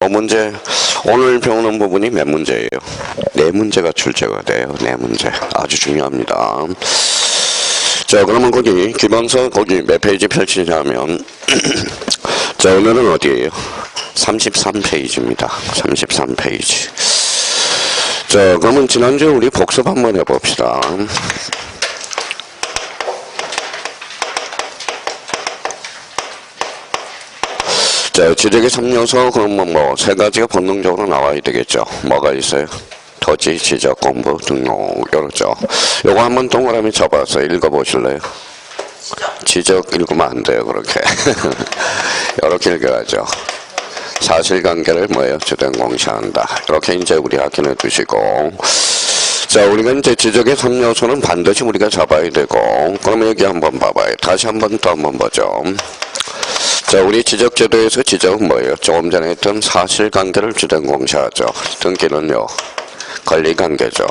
문제, 오늘 배우는 부분이 몇 문제예요? 네 문제가 출제가 돼요. 네 문제. 아주 중요합니다. 자, 그러면 거기 기본서 거기 몇 페이지 펼치냐면 자, 오늘은 어디예요? 33페이지입니다. 33페이지. 자, 그러면 지난주에 우리 복습 한번 해봅시다. 자, 지적의 3요소 그러면 뭐 세 가지가 본능적으로 나와야 되겠죠. 뭐가 있어요? 토지, 지적, 공부, 등록, 이렇죠. 요거 한번 동그라미 쳐봐서 읽어보실래요? 지적 읽으면 안 돼요, 그렇게. 이렇게 읽어야죠. 사실관계를 뭐예요? 주된 공시한다. 이렇게 이제 우리 확인해 두시고. 자, 우리가 이제 지적의 3요소는 반드시 우리가 잡아야 되고, 그러면 여기 한번 봐봐요. 다시 한번 또 한번 보죠. 자, 우리 지적제도에서 지적은 뭐예요? 조금 전에 했던 사실관계를 주된 공시하죠. 등기는요, 권리관계죠.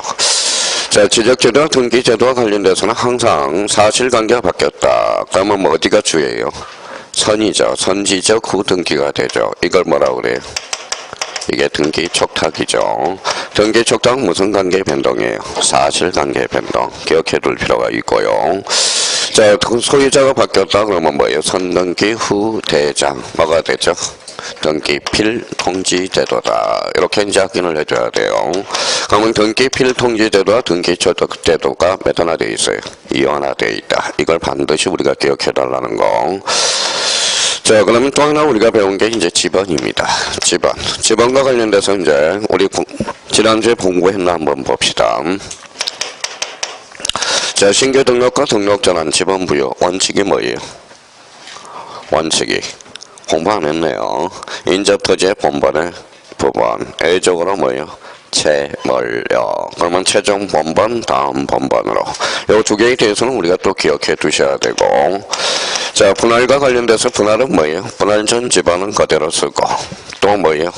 자, 지적제도와 등기제도와 관련돼서는 항상 사실관계가 바뀌었다. 그러면 뭐 어디가 주예요? 선이죠. 선지적 후 등기가 되죠. 이걸 뭐라고 그래요? 이게 등기 촉탁이죠. 등기 촉탁은 무슨 관계 변동이에요? 사실관계 변동. 기억해 둘 필요가 있고요. 자, 소유자가 바뀌었다 그러면 뭐예요? 선등기 후 대장. 뭐가 되죠? 등기필 통지제도다. 이렇게 이제 확인을 해줘야 돼요. 그러면 등기필 통지제도와 등기초탁 제도가 몇 하나 되어 있어요? 이원화되어 있다. 이걸 반드시 우리가 기억해 달라는 거. 자, 그러면 또 하나 우리가 배운 게 이제 지번입니다. 지번. 지번과 관련돼서 이제 우리 지난주에 공부했나 한번 봅시다. 자, 신규 등록과 등록 전환 지번 부여 원칙이 뭐예요? 원칙이 공부 안 했네요. 인접토지의 본번의 부분 A적으로 뭐예요? 채멀려. 그러면 최종 본번 다음 본번으로 요 두 개에 대해서는 우리가 또 기억해 두셔야 되고. 자, 분할과 관련돼서 분할은 뭐예요? 분할 전 지번은 그대로 쓰고 또 뭐예요?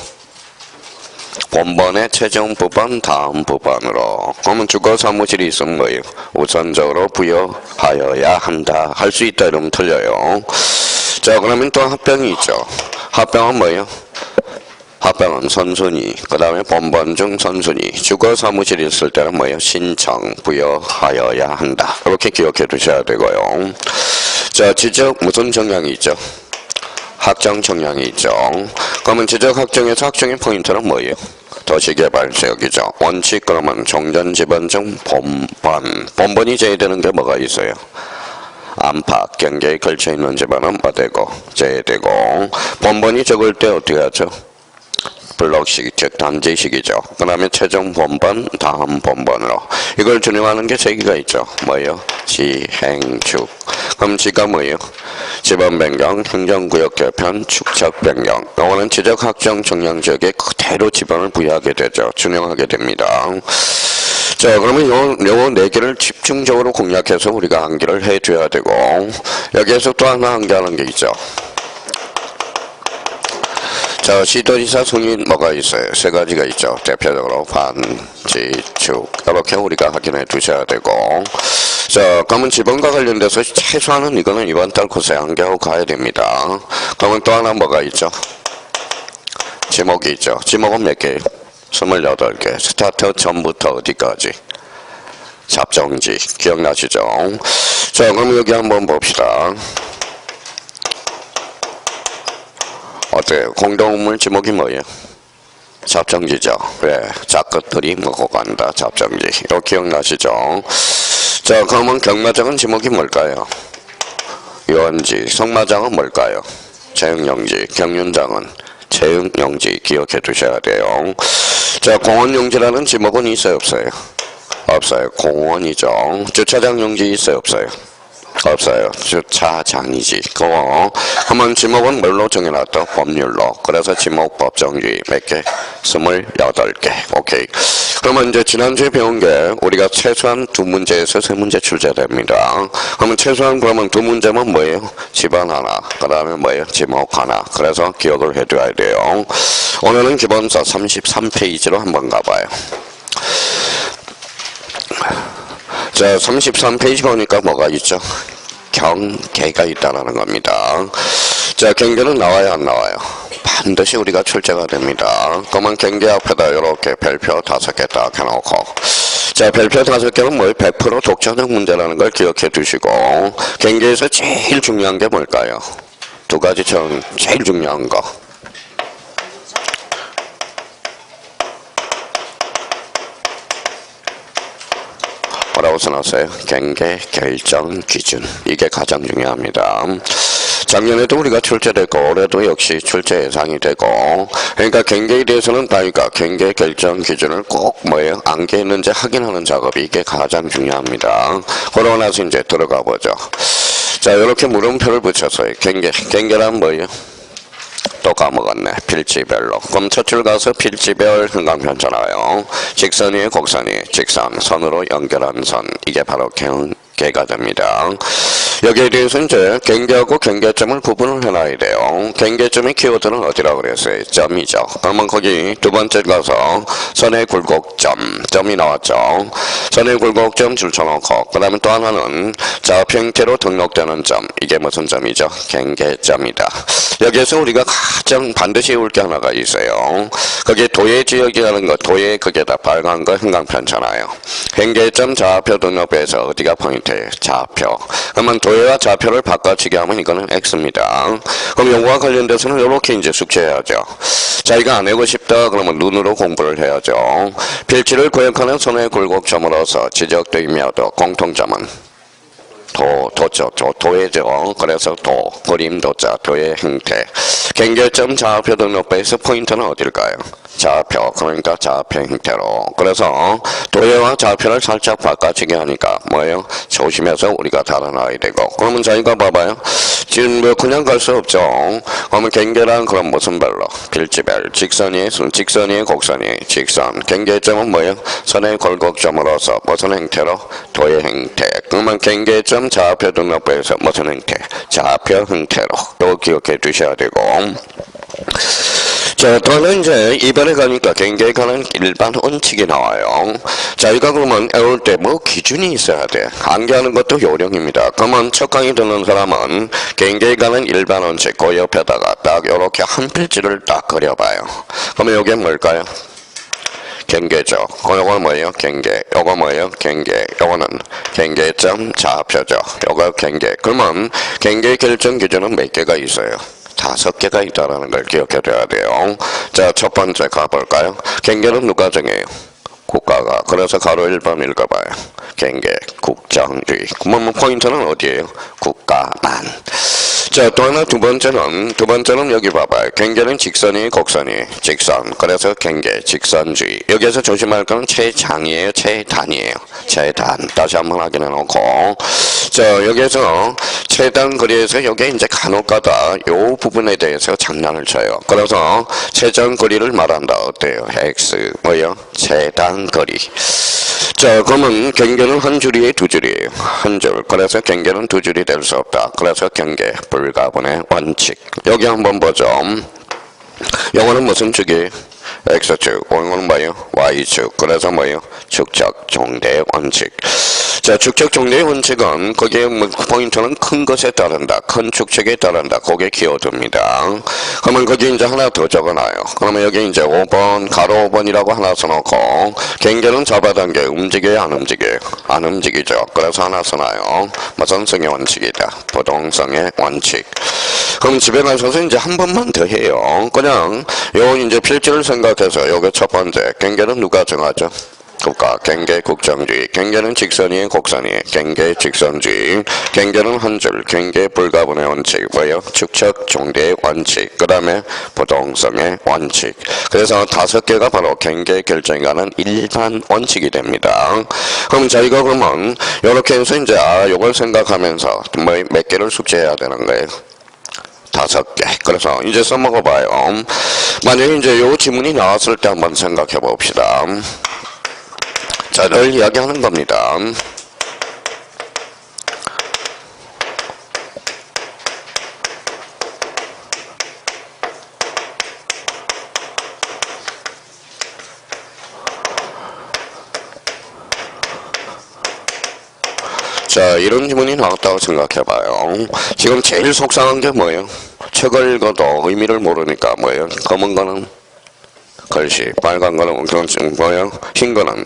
본번의 최종 부분 다음 부분으로. 그러면 주거 사무실이 있으면 뭐예요? 우선적으로 부여하여야 한다. 할 수 있다 이러면 틀려요. 자, 그러면 또 합병이 있죠. 합병은 뭐예요? 합병은 선순위, 그 다음에 본번 중 선순위. 주거 사무실이 있을 때는 뭐예요? 신청 부여하여야 한다. 이렇게 기억해 두셔야 되고요. 자, 지적 무슨 정량이 있죠? 확정 정량이 있죠. 그러면 지적 확정에서 확정의 포인트는 뭐예요? 도시개발 지역이죠. 원칙 그러면 종전 지번 중 본번. 본번이 제외되는 게 뭐가 있어요? 안팎 경계에 걸쳐있는 지번은 뭐 되고 제외되고, 본번이 적을 때 어떻게 하죠? 블록식, 즉 단지식이죠. 그 다음에 최종 본번, 다음 본번으로. 이걸 준용하는 게 세 개가 있죠. 뭐예요? 지, 행, 축. 그럼 지가 뭐예요? 지번 변경, 행정구역 개편, 축척 변경. 요거는 지적 확정 정량 지역에 그대로 지번을 부여하게 되죠. 준용하게 됩니다. 자, 그러면 요 네 개를 집중적으로 공략해서 우리가 암기를 해줘야 되고, 여기에서 또 하나 암기하는 게 있죠. 자, 시도지사 승인 뭐가 있어요? 세 가지가 있죠. 대표적으로 반, 지, 축. 이렇게 우리가 확인해 두셔야 되고. 자, 그러면 지번과 관련돼서 최소한은 이거는 이번 달 코스에 암기하고 가야 됩니다. 그러면 또 하나 뭐가 있죠? 지목이 있죠. 지목은 몇 개예요? 28개. 스타트 전부터 어디까지? 잡정지. 기억나시죠? 자, 그럼 여기 한번 봅시다. 어때요? 공동물 지목이 뭐예요? 잡정지죠. 왜? 작것들이 먹고 간다. 잡정지. 이거 기억나시죠? 자, 그러면 경마장은 지목이 뭘까요? 유언지. 성마장은 뭘까요? 채용용지. 경륜장은 채용용지. 기억해 두셔야 돼요. 자, 공원용지라는 지목은 있어요? 없어요? 없어요. 공원이죠. 주차장 용지 있어요? 없어요? 없어요. 주차장이지. 그거 한번 지목은 뭘로 정해놨다? 법률로. 그래서 지목 법정주의 몇 개? 28개. 오케이. 그러면 이제 지난주에 배운 게 우리가 최소한 2문제에서 3문제 출제됩니다. 그러면 최소한 그러면 2문제면 뭐예요? 지번 하나. 그 다음에 뭐예요? 지목 하나. 그래서 기억을 해줘야 돼요. 오늘은 기본서 33페이지로 한번 가봐요. 자, 33페이지 보니까 뭐가 있죠? 경계가 있다라는 겁니다. 자, 경계는 나와요, 안 나와요? 반드시 우리가 출제가 됩니다. 그러면 경계 앞에다 이렇게 별표 5개 딱 해놓고, 자, 별표 5개는 뭐예요? 100% 독자적 문제라는 걸 기억해 두시고, 경계에서 제일 중요한 게 뭘까요? 두 가지 중 제일 중요한 거. 뭐라고 써놨어요? 경계 결정 기준. 이게 가장 중요합니다. 작년에도 우리가 출제됐고 올해도 역시 출제 예상이 되고, 그러니까 경계에 대해서는 그러니까 경계 결정 기준을 꼭 뭐예요? 안개했는지 확인하는 작업이 이게 가장 중요합니다. 그러고 나서 이제 들어가 보죠. 자, 이렇게 물음표를 붙였어요. 경계란 뭐예요? 또 까먹었네. 필지별로. 그럼 첫 줄 가서 필지별 흥강편잖아요. 직선 위에 곡선 위에 직선, 선으로 연결한 선. 이게 바로 경계가 됩니다. 여기에 대해서 이제 경계하고 경계점을 구분을 해놔야 돼요. 경계점의 키워드는 어디라고 그랬어요? 점이죠. 그러면 거기 두 번째 가서 선의 굴곡점, 점이 나왔죠. 선의 굴곡점 줄쳐놓고, 그 다음에 또 하나는 좌표 형태로 등록되는 점. 이게 무슨 점이죠? 경계점이다. 여기에서 우리가 가장 반드시 외울 게 하나가 있어요. 거기에 도예 지역이라는 거, 도예 그게다 빨간 거 흥강편잖아요. 경계점 좌표 등록부에서 어디가 포인트예요? 좌표. 그러면 도예와 좌표를 바꿔치기 하면 이거는 X입니다. 그럼 요거와 관련돼서는 이렇게 이제 숙제해야죠. 자, 이거 안 해고 싶다 그러면 눈으로 공부를 해야죠. 필지를 구역하는 선의 굴곡점으로서 지적되며도 공통점은 도예죠. 그래서 그림 도자, 도예 형태. 경계점 좌표 등록부에서 포인트는 어딜까요? 좌표, 그러니까 좌표 형태로. 그래서 도예와 좌표를 살짝 바꿔치기 하니까 뭐예요? 조심해서 우리가 달아놔야 되고. 그러면 저희가 봐봐요. 지금 뭐 그냥 갈 수 없죠. 그러면 경계란 그럼 무슨 별로? 필지별. 직선 위에 곡선 위에 직선. 경계점은 뭐예요? 선의 굴곡점으로서 무슨 형태로? 도예 형태. 그러면 경계점 좌표 등록부에서 무슨 형태? 좌표 형태로. 이거 기억해 두셔야 되고. 자, 또는 이제 이번에 가니까 경계에 관한 일반 원칙이 나와요. 자, 이거 그러면 외울 때 뭐 기준이 있어야 돼. 암기하는 것도 요령입니다. 그러면 첫 강의 듣는 사람은 경계에 관한 일반 원칙 그 옆에다가 딱 이렇게 한 필지를 딱 그려봐요. 그러면 이게 뭘까요? 경계죠. 요거 뭐예요? 경계. 요거 뭐예요? 경계. 요거는 경계점 좌표죠. 요거 경계. 그러면 경계 결정 기준은 몇 개가 있어요? 5개가 있다는 걸 기억해둬야 돼요. 자, 첫 번째 가볼까요? 경계는 누가 정해요? 국가가. 그래서 가로 1번 읽어봐요. 경계, 국정주의. 그러면 포인트는 어디예요? 국가만. 자, 또 하나 두 번째는 여기 봐봐요. 경계는 직선이 곡선이 직선. 그래서 경계, 직선주의. 여기에서 조심할 거는 최장이에요, 최단이에요. 최단. 다시 한번 확인해 놓고. 자, 여기에서 최단 거리에서 여기 이제 간혹가다 요 부분에 대해서 장난을 쳐요. 그래서 최장 거리를 말한다. 어때요? X. 뭐요? 최단 거리. 자, 그러면 경계는 한 줄이에요, 두 줄이에요? 한 줄. 그래서 경계는 두 줄이 될 수 없다. 그래서 경계, 불가분의 원칙. 여기 한번 보죠. 요거는 무슨 축이에요? X축. 이거는 뭐예요? Y축. 그래서 뭐예요? 축적 종대 원칙. 자, 축적 종대 원칙은 거기에 포인트는 큰 것에 따른다. 큰 축적에 따른다. 그게 키워드입니다. 그러면 거기 이제 하나 더 적어놔요. 그러면 여기 이제 5번, 가로 5번이라고 하나 써놓고, 경계는 잡아당겨. 움직여요, 안 움직여요? 안 움직이죠. 그래서 하나 써놔요. 무선성의 원칙이다. 부동성의 원칙. 그럼 집에 가셔서 이제 한 번만 더 해요. 그냥 요 이제 필지를 생각해서 요게 첫 번째. 경계는 누가 정하죠? 국가, 경계, 국정주의. 경계는 직선이에요, 곡선이에요? 경계, 직선주의. 경계는 한 줄, 경계, 불가분의 원칙. 뭐예요? 축척, 종대의 원칙. 그 다음에 부동성의 원칙. 그래서 5개가 바로 경계 결정에 관한 일반 원칙이 됩니다. 그럼 저희가 그러면 요렇게 해서 이제 요걸 생각하면서 뭐 몇 개를 숙제해야 되는 거예요? 5개. 그래서 이제 써먹어봐요. 만약에 이제 요 지문이 나왔을 때 한번 생각해 봅시다. 자, 늘 이야기하는 겁니다. 자, 이런 지문이 나왔다고 생각해봐요. 지금 제일 속상한 게 뭐예요? 책을 읽어도 의미를 모르니까 뭐예요? 검은 거는 글씨, 빨간 거는 그런 뭐예요? 흰 거는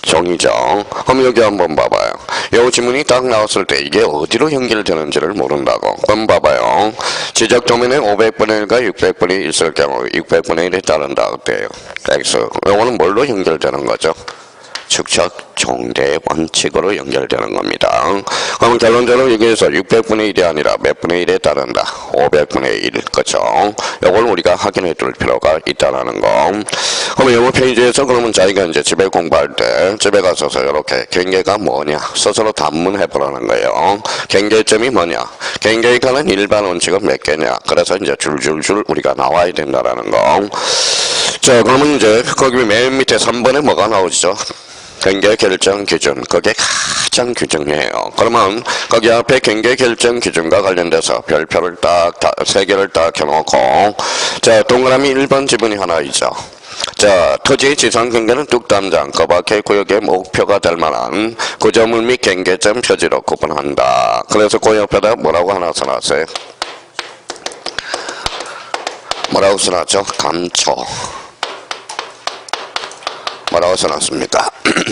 종이죠. 그럼 여기 한번 봐봐요. 이 지문이 딱 나왔을 때 이게 어디로 연결되는지를 모른다고. 그럼 봐봐요. 지적 도면에 500분의 1과 600분의 1 있을 경우 600분의 1에 따른다. 어때요? X. 이거는 뭘로 연결되는 거죠? 축척 종대 원칙으로 연결되는 겁니다. 그럼 결론적으로 여기에서 600분의 1이 아니라 몇 분의 1에 따른다. 500분의 1. 그렇죠? 이걸 우리가 확인해 둘 필요가 있다는 거. 그럼 영어 페이지에서 그러면 자기가 이제 집에 공부할 때 집에 가서서 이렇게 경계가 뭐냐 스스로 단문해 보라는 거예요. 경계점이 뭐냐? 경계에 관한 일반 원칙은 몇 개냐? 그래서 이제 줄줄줄 우리가 나와야 된다라는 거. 자, 그러면 이제 거기 맨 밑에 3번에 뭐가 나오죠? 경계 결정 기준. 그게 가장 규정이에요. 그러면 거기 앞에 경계 결정 기준과 관련돼서 별표를 딱, 3개를 딱 켜놓고, 자, 동그라미 1번 지문이 하나 있죠. 자, 토지의 지상 경계는 뚝담장, 그 밖의 구역의 목표가 될 만한 구조물 및 경계점 표지로 구분한다. 그래서 그 옆에다 뭐라고 하나 써놨어요? 뭐라고 써놨죠? 감초. 뭐라고 써놨습니까?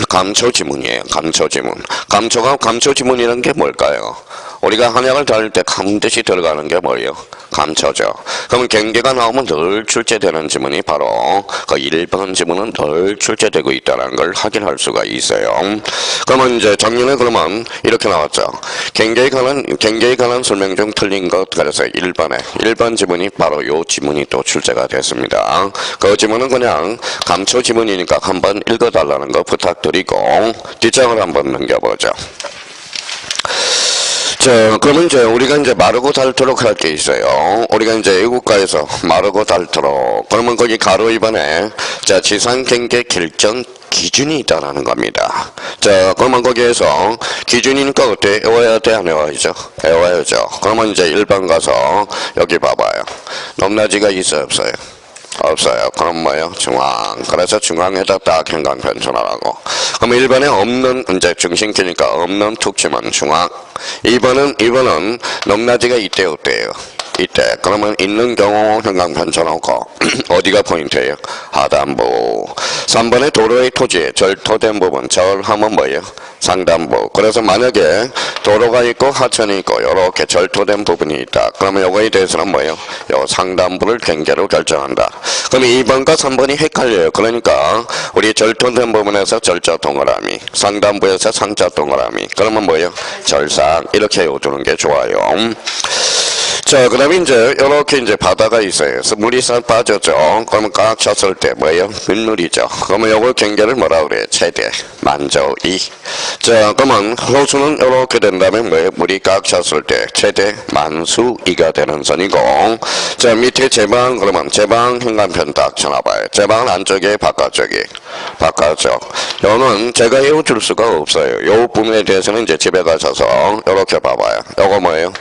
감초 지문이에요. 감초 지문. 감초 지문이라는 게 뭘까요? 우리가 한약을 다룰 때 반드시 들어가는 게 뭐예요? 감초죠. 그럼 경계가 나오면 늘 출제되는 지문이 바로 그 1번 지문은 늘 출제되고 있다는 걸 확인할 수가 있어요. 그러면 이제 작년에 그러면 이렇게 나왔죠. 경계에 관한 설명 중 틀린 것 그래서 1번 지문이 바로 요 지문이 또 출제가 됐습니다. 그 지문은 그냥 감초 지문이니까 한번 읽어달라는 거 부탁드리고 뒷장을 한번 넘겨보죠. 자, 그러면 이제 우리가 이제 마르고 닳도록 할 게 있어요. 우리가 이제 애국가에서 마르고 닳도록. 그러면 거기 가로 2번에 자, 지상 경계 결정 기준이 있다라는 겁니다. 자, 그러면 거기에서 기준이니까 어때? 외워야 돼? 안 외워야죠? 외워야죠. 그러면 이제 1번 가서 여기 봐봐요. 높낮이가 있어요? 없어요? 없어요. 그럼 뭐예요? 중앙. 그래서 중앙에다 딱 행간 변천하라고. 그럼 1번에 없는, 이제 중심키니까 없는 툭 치면 중앙. 2번은 높낮이가 있대, 없대요? 이때. 그러면 있는 경우 행간 변천하고, 어디가 포인트예요? 하단부. 3번에 도로의 토지에 절토된 부분, 절하면 뭐예요? 상단부. 그래서 만약에 도로가 있고 하천이 있고 이렇게 절토된 부분이 있다. 그러면 요거에 대해서는 뭐예요? 요 상단부를 경계로 결정한다. 그럼 2번과 3번이 헷갈려요. 그러니까 우리 절토된 부분에서 절자 동그라미, 상단부에서 상자 동그라미. 그러면 뭐예요? 절상. 이렇게 외워두는 게 좋아요. 자, 그 다음에 이제, 요렇게 이제 바다가 있어요. 그래서 물이 싹 빠졌죠. 그러면 꽉 찼을 때 뭐예요? 빗물이죠. 그러면 요걸 경계를 뭐라 그래요? 최대, 만조, 2. 자, 그러면 호수는 요렇게 된다면 뭐예요? 물이 꽉 찼을 때 최대, 만수, 2가 되는 선이고. 자, 밑에 제방, 그러면 제방 행간편 딱 쳐놔봐요. 제방은 안쪽에 바깥쪽이. 바깥쪽. 요는 제가 외워줄 수가 없어요. 요 부분에 대해서는 이제 집에 가셔서 요렇게 봐봐요. 요거 뭐예요?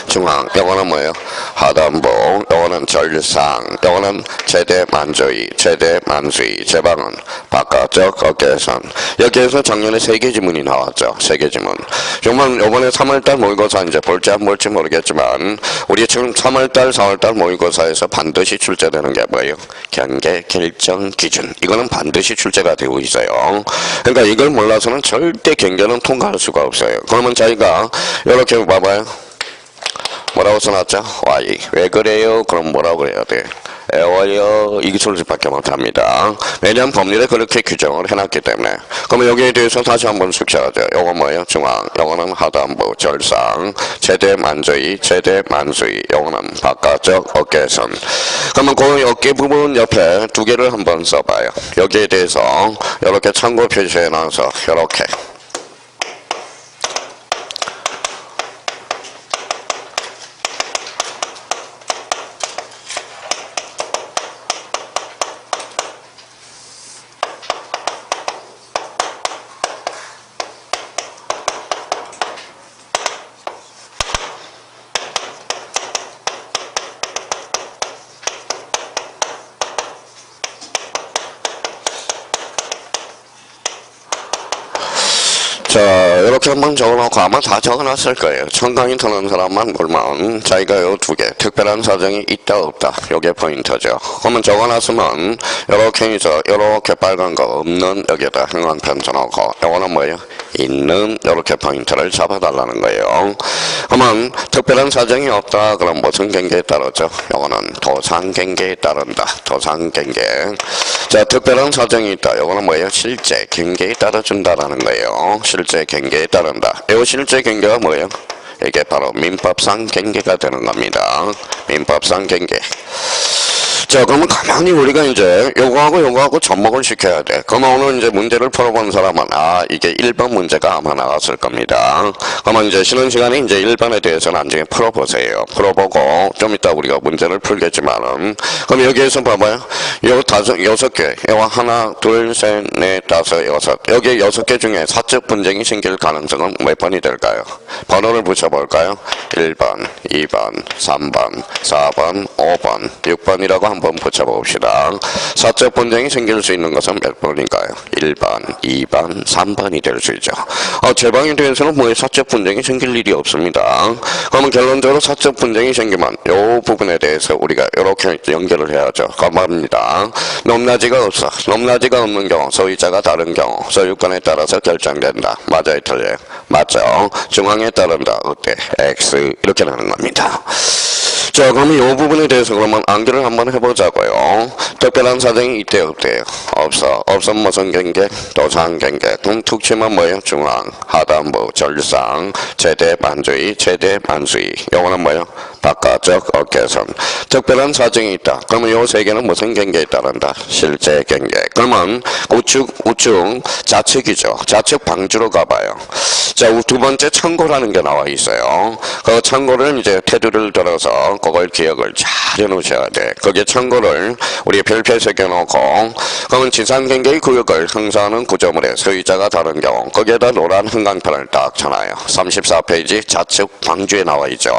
중앙. 요거는 뭐예요? 하단부. 요거는 절상. 요거는 최대 만조이, 최대 만수이. 제방은 바깥쪽 어깨선. 여기에서 작년에 3개 지문이 나왔죠. 3개 지문. 정말 요번에 3월달 모의고사 이제 볼지 안 볼지 모르겠지만 우리 지금 3월달 4월달 모의고사에서 반드시 출제되는 게 뭐예요? 경계 결정 기준. 이거는 반드시 출제가 되고 있어요. 그러니까 이걸 몰라서는 절대 경계는 통과할 수가 없어요. 그러면 저희가 이렇게 봐봐요. 뭐라고 써놨죠? Y. 왜 그래요? 그럼 뭐라고 그래야 돼? 애워요. 이 소리밖에 못합니다. 왜냐하면 법률에 그렇게 규정을 해놨기 때문에. 그러면 여기에 대해서 다시 한번 숙지하죠. 요거 뭐예요? 중앙. 요거는 하단부, 절상, 최대 만조이, 최대 만수이. 요거는 바깥쪽 어깨선. 그러면 그 어깨 부분 옆에 2개를 한번 써봐요. 여기에 대해서 이렇게 참고 표시해놔서 이렇게. 자, 이렇게 한번 적어놓고 아마 다 적어놨을 거예요. 청강이 터는 사람만 물면 자기가 요 두 개, 특별한 사정이 있다 없다. 요게 포인트죠. 그러면 적어놨으면 요렇게 해서 요렇게 빨간 거 없는 여기에다 형광펜 쳐놓고 요거는 뭐예요? 있는 요렇게 포인트를 잡아달라는 거예요. 그러면 특별한 사정이 없다. 그럼 무슨 경계에 따르죠? 요거는 도상경계에 따른다. 도상경계. 자, 특별한 사정이 있다. 요거는 뭐예요? 실제 경계에 따라준다라는 거예요. 실제 경계에 따른다. 이 실제 경계가 뭐예요? 이게 바로 민법상 경계가 되는 겁니다. 민법상 경계. 자, 그러면 가만히 우리가 이제 요거하고 접목을 시켜야 돼. 그러면 오늘 이제 문제를 풀어본 사람은 이게 1번 문제가 아마 나왔을 겁니다. 그러면 이제 쉬는 시간에 이제 1번에 대해서는 나중에 풀어보세요. 풀어보고 좀 이따 우리가 문제를 풀겠지만은 그럼 여기에서 봐봐요. 요 여섯 개. 요 하나, 둘, 셋, 넷, 다섯, 여섯. 여기 6개 중에 사적 분쟁이 생길 가능성은 몇 번이 될까요? 번호를 붙여볼까요? 1번, 2번, 3번, 4번, 5번, 6번이라고 한번 붙여봅시다. 사적 분쟁이 생길 수 있는 것은 몇 번일까요? 1번, 2번, 3번이 될 수 있죠. 제 방에 대해서는 뭐 사적 분쟁이 생길 일이 없습니다. 그러면 결론적으로 사적 분쟁이 생기면 이 부분에 대해서 우리가 이렇게 연결을 해야죠. 감사합니다. 높낮이가 없어. 높낮이가 없는 경우, 소유자가 다른 경우, 소유권에 따라서 결정된다. 맞아요, 틀려요? 맞죠. 중앙에 따른다. 어때? X 이렇게 나는 겁니다. 자, 그러면 이 부분에 대해서 그러면 암기를 한번 해보자고요. 특별한 사정이 있대 없대요? 없어. 없으면 무슨 경계? 도상경계. 그럼 특징은 뭐예요? 중앙, 하단부, 절상, 최대 만주의, 최대 만수의. 요거는 뭐예요? 바깥쪽 어깨선. 특별한 사정이 있다. 그러면 요 세 개는 무슨 경계에 따른다? 실제 경계. 그러면 우측 좌측이죠. 좌측 방주로 가봐요. 자, 두 번째 참고라는 게 나와 있어요. 그 참고를 이제 테두리를 들어서 그걸 기억을 잘 해놓으셔야 돼. 거기에 참고를 우리 별표 새겨놓고 그러면 지상경계의 구역을 형성하는 구조물의 소유자가 다른 경우 거기에다 노란 형광펜을 딱 쳐놔요. 34페이지 좌측 방주에 나와 있죠.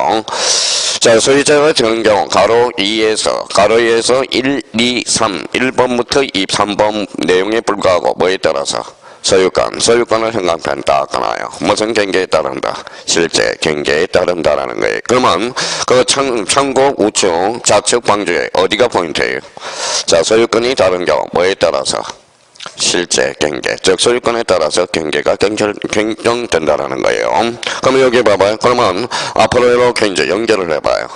자, 소유자가 되는 경우 가로 2에서 1, 2, 3 1번부터 2, 3번 내용에 불과하고 뭐에 따라서 소유권을 형광펜 딱 꺼놔요. 무슨 경계에 따른다? 실제 경계에 따른다라는 거예요. 그러면 그 참고 우측 좌측 방주에 어디가 포인트예요? 자, 소유권이 다른 경우 뭐에 따라서? 실제 경계, 즉 소유권에 따라서 경계가 결정된다라는 거예요. 그러면 여기 봐봐요. 그러면 앞으로 이렇게 이제 연결을 해봐요.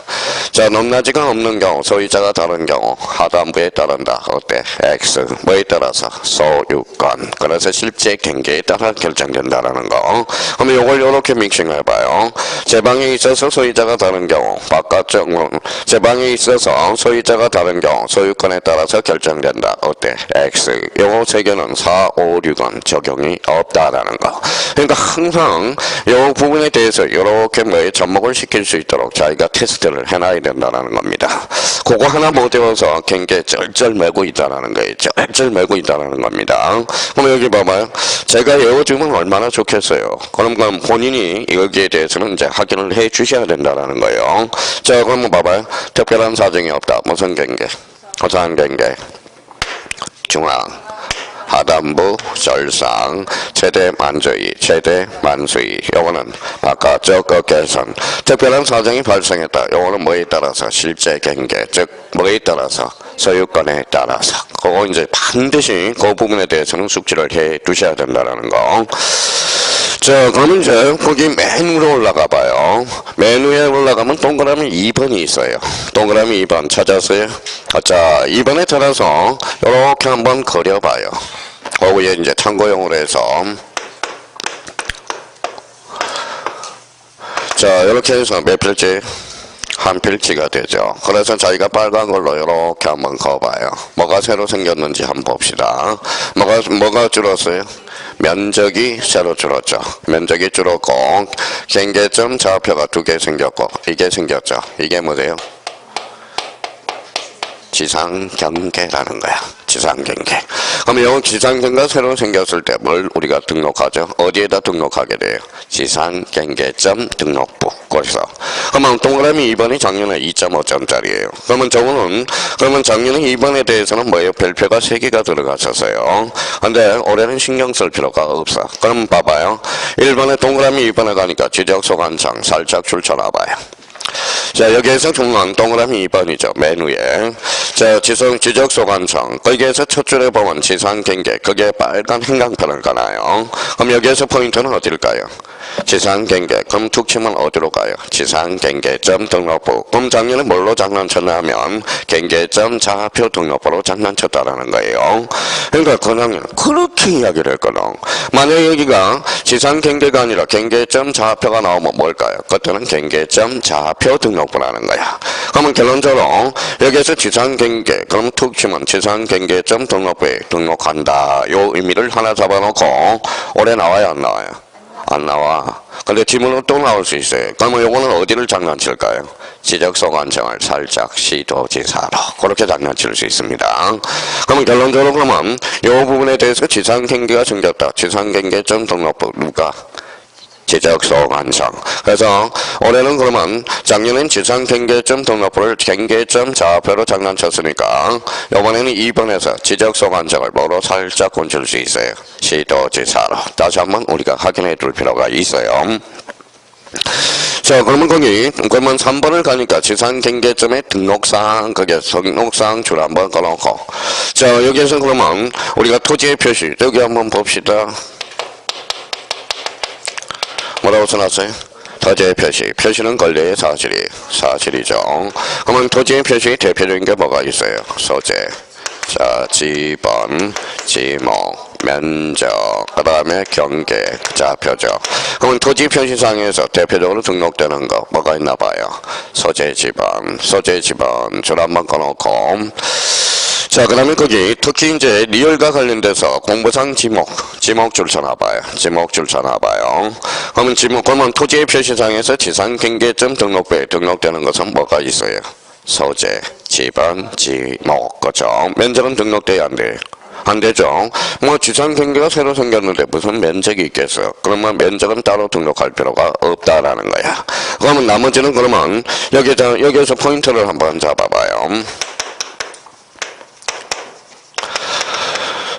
자, 높낮이가 없는 경우, 소유자가 다른 경우, 하단부에 따른다. 어때? X. 뭐에 따라서? 소유권. 그래서 실제 경계에 따라 결정된다라는 거. 그러면 이걸 이렇게 믹싱을 해봐요. 제 방에 있어서 소유자가 다른 경우, 바깥쪽, 제 방에 있어서 소유자가 다른 경우, 소유권에 따라서 결정된다. 어때? X. 요거 세 개는 4, 5, 6은 적용이 없다라는 거. 그러니까 항상 이 부분에 대해서 이렇게 접목을 시킬 수 있도록 자기가 테스트를 해놔야 된다는 겁니다. 그거 하나 못 외워서 경계에 쩔쩔 매고 있다는 거예요. 쩔쩔 매고 있다는 겁니다. 그럼 여기 봐봐요. 제가 외워주면 얼마나 좋겠어요. 그럼 본인이 여기에 대해서는 이제 확인을 해 주셔야 된다는 거예요. 자, 그러면 봐봐요. 특별한 사정이 없다. 무슨 경계? 도상경계. 중앙. 하단부, 절상, 최대 만주의, 최대 만수의. 요거는 바깥쪽 어깨선. 특별한 사정이 발생했다. 요거는 뭐에 따라서? 실제 경계. 즉 뭐에 따라서? 소유권에 따라서. 그거 이제 반드시 그 부분에 대해서는 숙지를 해 두셔야 된다는 거. 자, 그러면 이제 거기 맨 위로 올라가 봐요. 맨 위에 올라가면 동그라미 2번이 있어요. 동그라미 2번 찾았어요? 자, 2번에 따라서 이렇게 한번 그려봐요. 거기에 이제 참고용으로 해서 자, 이렇게 해서 몇 필지? 한 필지가 되죠. 그래서 저희가 빨간 걸로 이렇게 한번 그어봐요. 뭐가 새로 생겼는지 한번 봅시다. 뭐가 줄었어요? 면적이 새로 줄었죠. 면적이 줄었고 경계점 좌표가 2개 생겼고 이게 생겼죠. 이게 뭐예요? 지상경계라는 거야. 지상경계. 그러면 이 지상경계가 새로 생겼을 때 뭘 우리가 등록하죠? 어디에다 등록하게 돼요? 지상경계점 등록부. 거기서. 그러면 동그라미 2번이 작년에 2.5점짜리예요. 그러면 작년에 2번에 대해서는 뭐예요? 별표가 3개가 들어갔었어요. 근데 올해는 신경 쓸 필요가 없어. 그럼 봐봐요. 1번에 동그라미 2번에 가니까 지적소관청 살짝 줄쳐놔봐요. 자, 여기에서 중요한 동그라미 2번이죠. 맨 위에. 자, 지적소관청. 거기에서 첫 줄에 보면 지상경계. 그게 빨간 행강편을 가나요? 그럼 여기에서 포인트는 어딜까요? 지상경계. 그럼 툭 치면 어디로 가요? 지상경계점 등록부. 그럼 작년에 뭘로 장난쳤냐면 경계점 좌표 등록부로 장난쳤다라는 거예요. 그러니까 그냥 그렇게 이야기를 했거든. 만약에 여기가 지상경계가 아니라 경계점 좌표가 나오면 뭘까요? 그때는 경계점 좌표 등록부라는 거야. 그러면 결론적으로 여기에서 지상경계. 그럼 툭 치면 지상경계점 등록부에 등록한다. 요 의미를 하나 잡아놓고 올해 나와요, 안 나와요? 안 나와. 근데 지문은 또 나올 수 있어요. 그러면 요거는 어디를 장난칠까요? 지적소관청을 살짝 시도지사로 그렇게 장난칠 수 있습니다. 그러면 결론적으로 그러면 요 부분에 대해서 지상경계가 생겼다. 지상경계점 등록부 누가? 지적소관청. 그래서 올해는 그러면 작년엔 지상경계점 등록부를 경계점 좌표로 장난쳤으니까 이번에는 2번에서 지적소관청을 뭐로 살짝 곤칠 수 있어요. 시도지사로. 다시 한번 우리가 확인해 둘 필요가 있어요. 자, 그러면 그러면 3번을 가니까 지상경계점의 등록사항, 그게 등록사항 줄 한번 꺼놓고. 자, 여기에서 그러면 우리가 토지의 표시, 여기 한번 봅시다. 뭐라고 써놨어요? 토지의 표시. 표시는 권리의 사실이죠. 그러면 토지의 표시 대표적인 게 뭐가 있어요? 소재. 자, 지번, 지목, 면적, 그 다음에 경계, 좌표죠. 그러면 토지 표시상에서 대표적으로 등록되는 거 뭐가 있나 봐요? 소재 지번 줄 한번 꺼놓고. 자, 그 다음에 거기 특히 이제 리얼과 관련돼서 공부상 지목 줄 쳐놔봐요. 그러면 토지의 표시상에서 지상경계점 등록부에 등록되는 것은 뭐가 있어요? 소재, 지번, 지목, 그죠? 면적은 등록돼야 안 돼요. 안 되죠. 뭐 지상경계가 새로 생겼는데 무슨 면적이 있겠어요? 그러면 면적은 따로 등록할 필요가 없다라는 거야. 그러면 나머지는 그러면 여기에서 포인트를 한번 잡아봐요.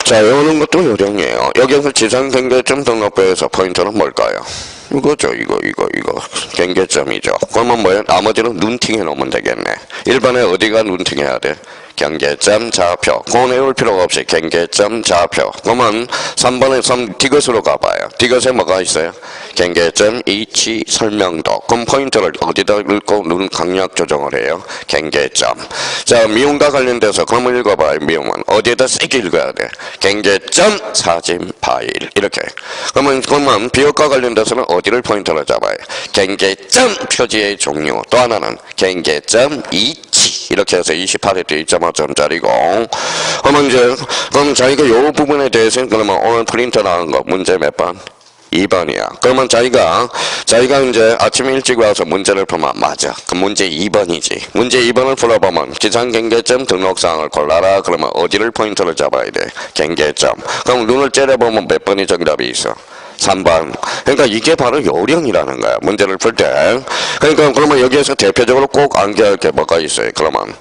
자, 요런 것도 요령이에요. 여기서 지상경계점 등록부에서 포인트는 뭘까요? 이거죠, 이거. 경계점이죠. 그러면 뭐예요? 나머지는 눈팅해 놓으면 되겠네. 1번에 어디가 눈팅해야 돼? 경계점 좌표. 그거 외울 필요가 없이 경계점 좌표. 그러면 3번에 디귿으로 가봐요. 디귿에 뭐가 있어요? 경계점 위치 설명도. 그럼 포인트를 어디다 읽고 눈 강약 조정을 해요? 경계점. 자, 미움과 관련돼서 그러면 읽어봐요. 미움은 어디에다 세게 읽어야 돼? 경계점 사진 파일. 이렇게. 그러면 비역과 관련돼서는 어디를 포인트로 잡아요? 경계점 표지의 종류. 또 하나는 경계점 위치. 이렇게 해서 28회 2.5점짜리고. 그럼 자기가 요 부분에 대해서는 그러면 오늘 프린트 나온 거 문제 몇 번? 2번이야. 그러면 자기가 이제 아침에 일찍 와서 문제를 풀면 맞아. 그 문제 2번이지. 문제 2번을 풀어보면 지상경계점 등록사항을 골라라. 그러면 어디를 포인트를 잡아야 돼? 경계점. 그럼 눈을 째려보면 몇 번이 정답이 있어? 3번. 그러니까 이게 바로 요령이라는 거야. 문제를 풀 때. 그러니까 그러면 여기에서 대표적으로 꼭 암기할 게 뭐가 있어요? 그러면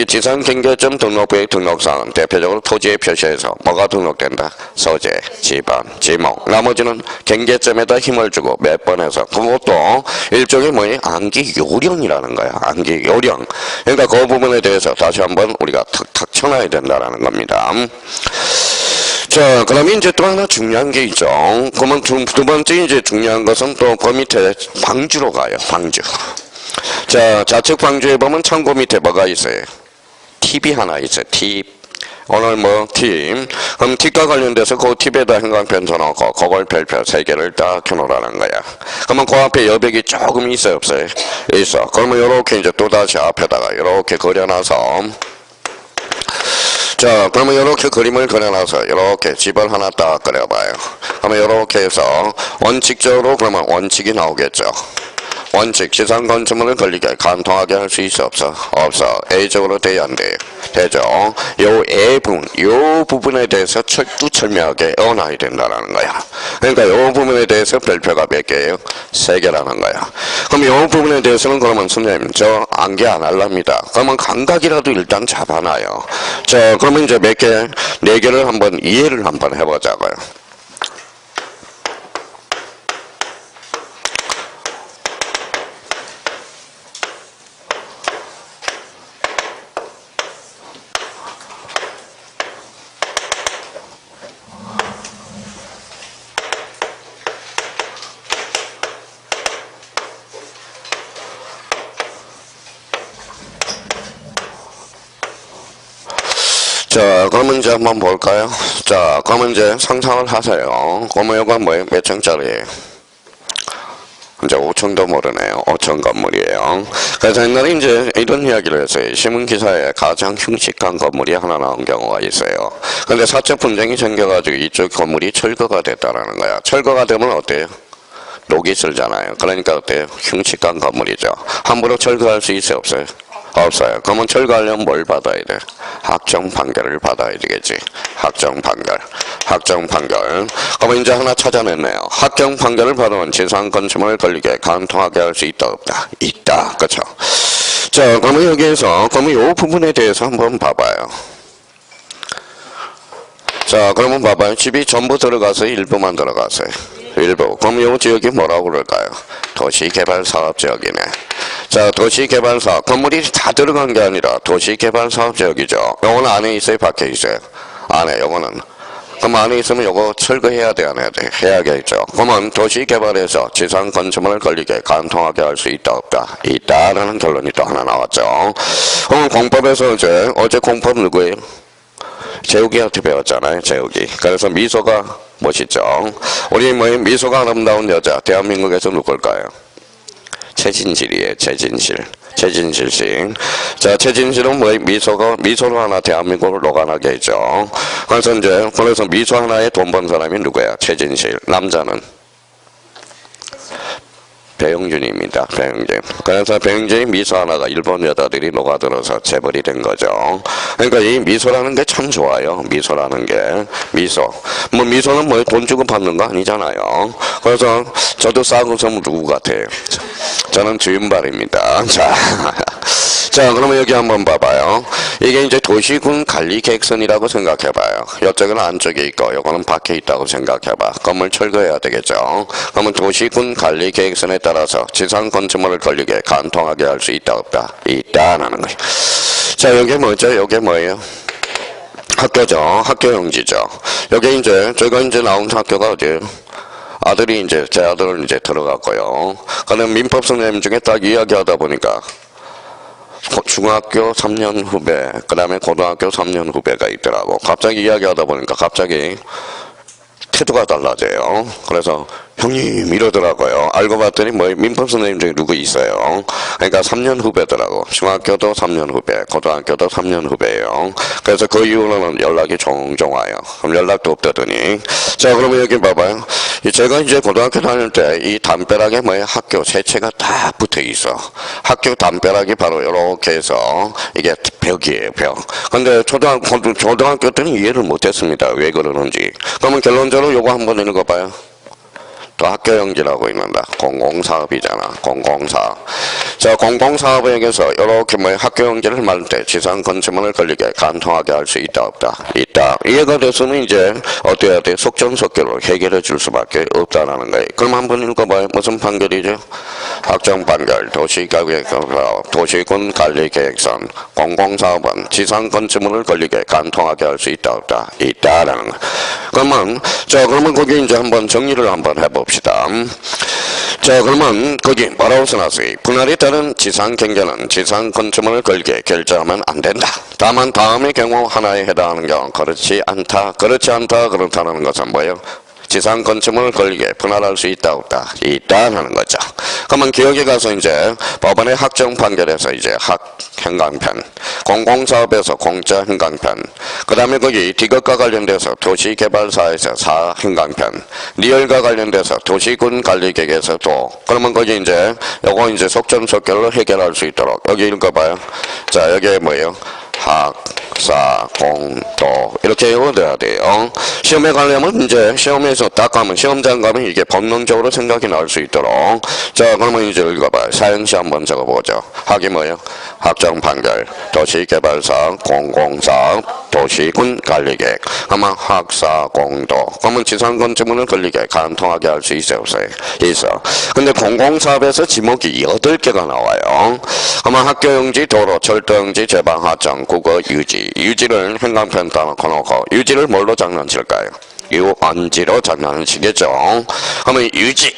지상경계점 등록부의 등록사항은 대표적으로 토지의 표시에서 뭐가 등록된다? 소재, 지번, 지목. 나머지는 경계점에다 힘을 주고 몇 번에서 그것도 일종의 뭐예요? 암기 요령이라는 거야. 암기 요령. 그러니까 그 부분에 대해서 다시 한번 우리가 탁탁 쳐놔야 된다라는 겁니다. 자, 그러면 이제 또 하나 중요한 게 있죠. 그러면 두 번째 이제 중요한 것은 또 그 밑에 방주로 가요. 방주. 자, 좌측 방주에 보면 창고 밑에 뭐가 있어요? 팁이 하나 있어요. 팁. 오늘 뭐 팁. 그럼 팁과 관련돼서 그 팁에다 형광펜 쳐놓고 그걸 별표 3개를 딱 켜놓으라는 거야. 그러면 그 앞에 여백이 조금 있어요, 없어요? 있어. 그러면 요렇게 이제 또다시 앞에다가 이렇게 그려놔서 자, 그러면 이렇게 그림을 그려놔서 이렇게 집을 하나 딱 그려봐요. 그러면 이렇게 해서 원칙적으로 그러면 원칙이 나오겠죠. 원칙 지상 건축물을 걸리게 간통하게 할 수 있어 없어? 없어. A적으로 돼야 안 돼? 되죠. 요 부분에 대해서 철두철미하게 어나야 된다는 거야. 그러니까 요 부분에 대해서 별표가 몇 개예요? 3개라는 거야. 그럼 요 부분에 대해서는 그러면 선생님 저 암기 안 할랍니다. 그러면 감각이라도 일단 잡아놔요. 자 그러면 이제 몇 개? 4개를 한번 이해를 한번 해보자고요. 자, 그러면 이제 한번 볼까요? 자, 그러면 이제 상상을 하세요. 그러면 이건 뭐예요? 몇 층짜리예요? 이제 5층도 모르네요. 5층 건물이에요. 그래서 옛날에 이제 이런 이야기를 했어요. 신문기사에 가장 흉측한 건물이 하나 나온 경우가 있어요. 근데 사적 분쟁이 생겨가지고 이쪽 건물이 철거가 됐다라는 거야. 철거가 되면 어때요? 녹이 슬잖아요. 그러니까 어때요? 흉측한 건물이죠. 함부로 철거할 수 있어요? 없어요? 없어요. 그러면 철거하려면 뭘 받아야 돼? 확정 판결을 받아야 되겠지. 확정 판결. 확정 판결. 그러면 이제 하나 찾아냈네요. 확정 판결을 받으면 지상 건축물을 걸리게 간통하게 할 수 있다 없다? 있다. 그렇죠? 자, 그러면 여기에서 그러면 이 부분에 대해서 한번 봐봐요. 자, 그러면 봐봐요. 집이 전부 들어가서 일부만 들어갔어요. 일부. 그럼 이 지역이 뭐라고 그럴까요? 도시개발사업지역이네. 자, 도시개발사업. 건물이 다 들어간 게 아니라 도시개발사업지역이죠. 요거는 안에 있어요? 밖에 있어요? 안에, 요거는. 그럼 안에 있으면 요거 철거해야 돼, 안 해야 돼? 해야겠죠. 그러면 도시개발에서 지상 건축물을 걸리게 간통하게 할 수 있다, 없다? 있다라는 결론이 또 하나 나왔죠. 그럼 공법에서 어제 공법 누구예요? 재욱이한테 배웠잖아요, 재욱이. 그래서 미소가 멋있죠. 우리 미소가 아름다운 여자, 대한민국에서 누굴까요? 최진실이에요, 최진실. 최진실 씨. 자, 최진실은 미소로 하나 대한민국을 녹아나게 했죠. 그래서 미소 하나에 돈 번 사람이 누구야? 최진실. 남자는? 배용준입니다. 배용준. 그래서 배용준이 미소 하나가 일본 여자들이 녹아들어서 재벌이 된 거죠. 그러니까 이 미소라는 게 참 좋아요. 미소라는 게. 미소. 미소는 돈 주고 받는 거 아니잖아요. 그래서 저도 싸고 좀 누구 같아요? 저는 주윤발입니다. 자, 그러면 여기 한번 봐봐요. 이게 이제 도시군 관리 계획선이라고 생각해봐요. 이쪽은 안쪽에 있고, 요거는 밖에 있다고 생각해봐. 건물 철거해야 되겠죠. 그러면 도시군 관리 계획선에 따라서 지상 건축물을 걸리게 간통하게 할 수 있다, 없다? 있다라는 거예요. 자, 여기 뭐죠? 여기 뭐예요? 학교죠. 학교용지죠. 여기 저희가 나온 학교가 어디예요? 아들이 제 아들은 들어갔고요. 그럼 민법 선생님 중에 딱 이야기하다 보니까 중학교 3년 후배, 그 다음에 고등학교 3년 후배가 있더라고. 갑자기 이야기하다 보니까 갑자기 태도가 달라져요. 그래서 형님 이러더라고요. 알고 봤더니 민법 선생님 중에 누구 있어요. 그러니까 3년 후배더라고. 중학교도 3년 후배, 고등학교도 3년 후배예요. 그래서 그 이후로는 연락이 종종 와요. 그럼 연락도 없다더니. 자, 그러면 여기 봐봐요. 제가 고등학교 다닐 때 이 담벼락에 학교 세채가 다 붙어 있어. 학교 담벼락이 바로 이렇게 해서 이게 벽이에요, 벽. 근데 초등학교 때는 이해를 못했습니다. 왜 그러는지. 그러면 결론적으로 요거 한번 읽어봐요. 또 학교용지라고 있는다. 공공사업이잖아. 공공사업. 자, 공공사업에게서 이렇게 학교용지를 만들 때 지상 건축물을 걸리게 간통하게 할 수 있다, 없다? 있다. 이해가 됐으면 어때야 돼? 속전속결로 해결해 줄 수밖에 없다라는 거예요. 그럼 한번 읽어봐요. 무슨 판결이죠? 확정 판결. 도시군 관리계획선. 공공사업은 지상 건축물을 걸리게 간통하게 할 수 있다, 없다? 있다라는 거예요. 그러면 거기 한번 정리를 한번 해봅시다. 자, 그러면 거기 뭐라고 써놨어요? 분할에 따른 지상 경계는 지상 건축물을 걸게 결정하면 안 된다. 다만 다음의 경우 하나에 해당하는 경우 그렇지 않다. 그렇다는 것은 뭐예요? 지상 건축물을 걸리게 분할할 수 있다 없다? 있다라는 거죠. 그러면 기억에 가서 이제 법원의 학정 판결에서 이제 행강편, 공공사업에서 공짜 행강편, 그 다음에 거기 디귿과 관련돼서 도시개발사에서 사행강편, 리얼과 관련돼서 도시군 관리계획에서 또, 그러면 거기 이제 요거 이제 속전속결로 해결할 수 있도록 여기 읽어봐요. 자, 여기에 뭐예요? 학사, 공도 이렇게 외워둬야 돼요. 시험에 가려면 이제 시험에서 딱 가면 시험장 가면 이게 본능적으로 생각이 날 수 있도록. 자, 그러면 이제 읽어봐요. 사행시 한번 적어보죠. 학이 뭐예요? 학정 판결, 도시개발사, 공공사업, 도시군 관리계획. 그러면 학사, 공도. 그러면 지상건축물을 걸리게 간통하게 할 수 있어요, 없어요? 있어. 근데 공공사업에서 지목이 8개가 나와요. 그러면 학교용지, 도로, 철도용지, 제방하청, 국어, 유지. 유지를 행강편 따놓고 유지를 뭘로 장난칠까요? 유언지로 장난을 치겠죠. 그러면 유지.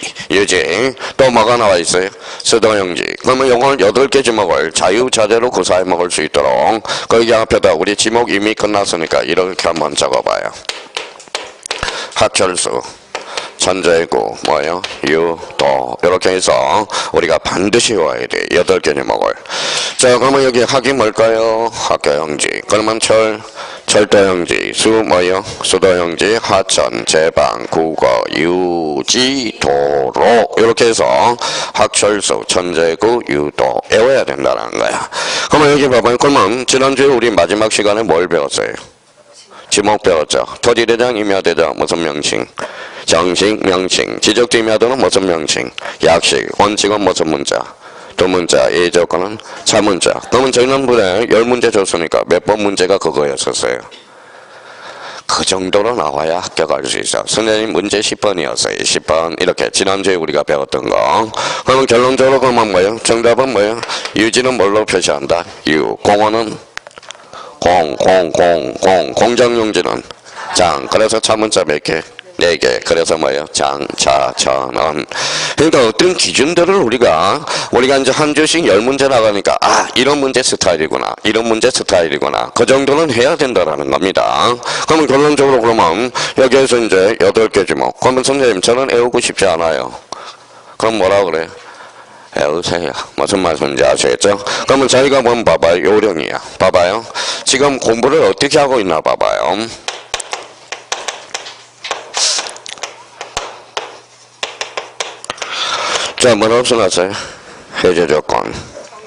또 뭐가 나와 있어요? 수도용지. 그러면 이걸 8개 지목을 자유자재로 구사해 먹을 수 있도록 거기 앞에다 우리 지목 이미 끝났으니까 이렇게 한번 적어봐요. 합철수, 천재구, 뭐요? 유도. 이렇게 해서 우리가 반드시 외워야 돼. 8개 지목을. 자, 그러면 여기 학이 뭘까요? 학교용지. 그러면 철도용지, 뭐요? 수도용지, 하천, 제방, 국어, 유지, 도로. 이렇게 해서 학철수, 천재구, 유도 외워야 된다는 거야. 그러면 여기 봐봐요. 그러면 지난주에 우리 마지막 시간에 뭘 배웠어요? 지목 배웠죠. 토지대장, 임야대장, 무슨 명칭? 정식, 명칭. 지적도 임야도는 무슨 명칭? 약식. 원칙은 무슨 문자? 두 문자. 예조건은 차문자. 그러면 지난번에 10문제 줬으니까 몇 번 문제가 그거였었어요? 그 정도로 나와야 합격할 수 있어. 선생님 문제 10번이었어요. 10번. 이렇게 지난주에 우리가 배웠던 거. 그러면 결론적으로 그러면 뭐예요? 정답은 뭐예요? 유지는 뭘로 표시한다? 유. 공원은 공정용지는 장. 그래서 차문자 몇 개? 4개. 그래서 뭐예요? 장, 차, 천원. 그러니까 어떤 기준들을 우리가 이제 한 주씩 10문제 나가니까 이런 문제 스타일이구나. 이런 문제 스타일이구나. 그 정도는 해야 된다라는 겁니다. 그러면 결론적으로 그러면 여기에서 이제 8개 지목. 그러면 선생님 저는 외우고 싶지 않아요. 그럼 뭐라 그래? 외우세요. 무슨 말씀인지 아시겠죠? 그러면 저희가 보면 봐봐요. 요령이야. 봐봐요. 지금 공부를 어떻게 하고 있나 봐봐요. 자, 뭐라고 써놨어요? 해제조건,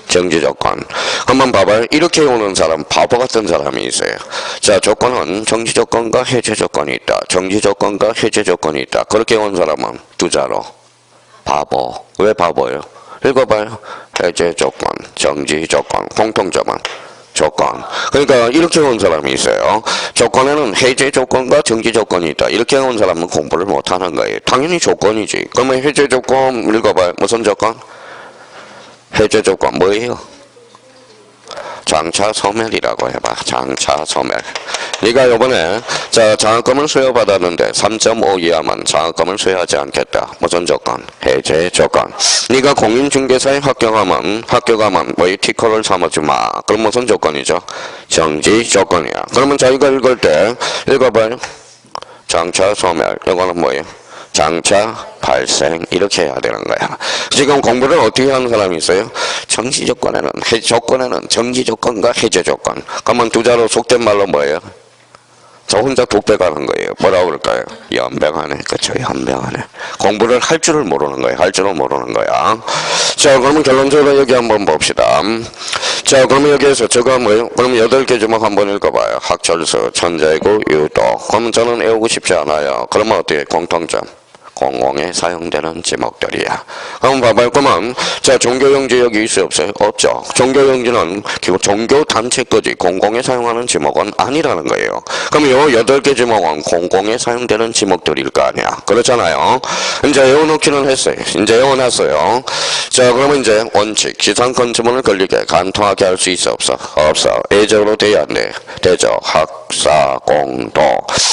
정지조건. 한번 봐봐요. 이렇게 오는 사람, 바보 같은 사람이 있어요. 자, 조건은 정지조건과 해제조건이 있다. 정지조건과 해제조건이 있다. 그렇게 온 사람은 두 자로. 바보. 왜 바보예요? 읽어봐요. 해제조건, 정지조건, 공통점은 조건. 그러니까 이렇게 온 사람이 있어요. 조건에는 해제 조건과 정지 조건이 있다. 이렇게 온 사람은 공부를 못하는 거예요. 당연히 조건이지. 그러면 해제 조건 읽어봐요. 무슨 조건? 해제 조건 뭐예요? 장차 소멸이라고 해봐. 장차 소멸. 네가 요번에 장학금을 수여받았는데 3.5 이하면 장학금을 수여하지 않겠다. 무슨 조건? 해제 조건. 네가 공인중개사에 합격하면 뭐이 티커를 삼아주마. 그럼 무슨 조건이죠? 정지 조건이야. 그러면 자기가 읽을 때 읽어봐요. 장차 소멸. 이거는 뭐예요? 장차 발생. 이렇게 해야 되는 거야. 지금 공부를 어떻게 하는 사람이 있어요? 정지 조건에는 정지 조건과 해제 조건. 그러면 두 자로 속된 말로 뭐예요? 저 혼자 독백하는 거예요. 뭐라고 그럴까요? 연병하네. 그쵸? 연병하네. 공부를 할 줄을 모르는 거예요. 할 줄을 모르는 거야. 자, 그러면 결론적으로 여기 한번 봅시다. 자, 그러면 여기에서 저거 뭐예요? 그럼 8개 주목 한번 읽어봐요. 학철수, 천재구, 유도. 그러면 저는 외우고 싶지 않아요. 그러면 어떻게? 공통점. 공공에 사용되는 지목들이야. 한번 봐봐요. 그러면 자, 종교용지 여기 있어요? 없어요? 없죠. 종교용지는 기본 종교단체 거지 공공에 사용하는 지목은 아니라는 거예요. 그럼 요 8개 지목은 공공에 사용되는 지목들일 거 아니야. 그렇잖아요. 이제 외워놓기는 했어요. 이제 외워놨어요. 자, 그러면 이제 원칙 지상건축물을 걸리게 간통하게 할 수 있어? 없어? 없어. 예적으로 돼야 안 돼? 되죠. 학사, 공도.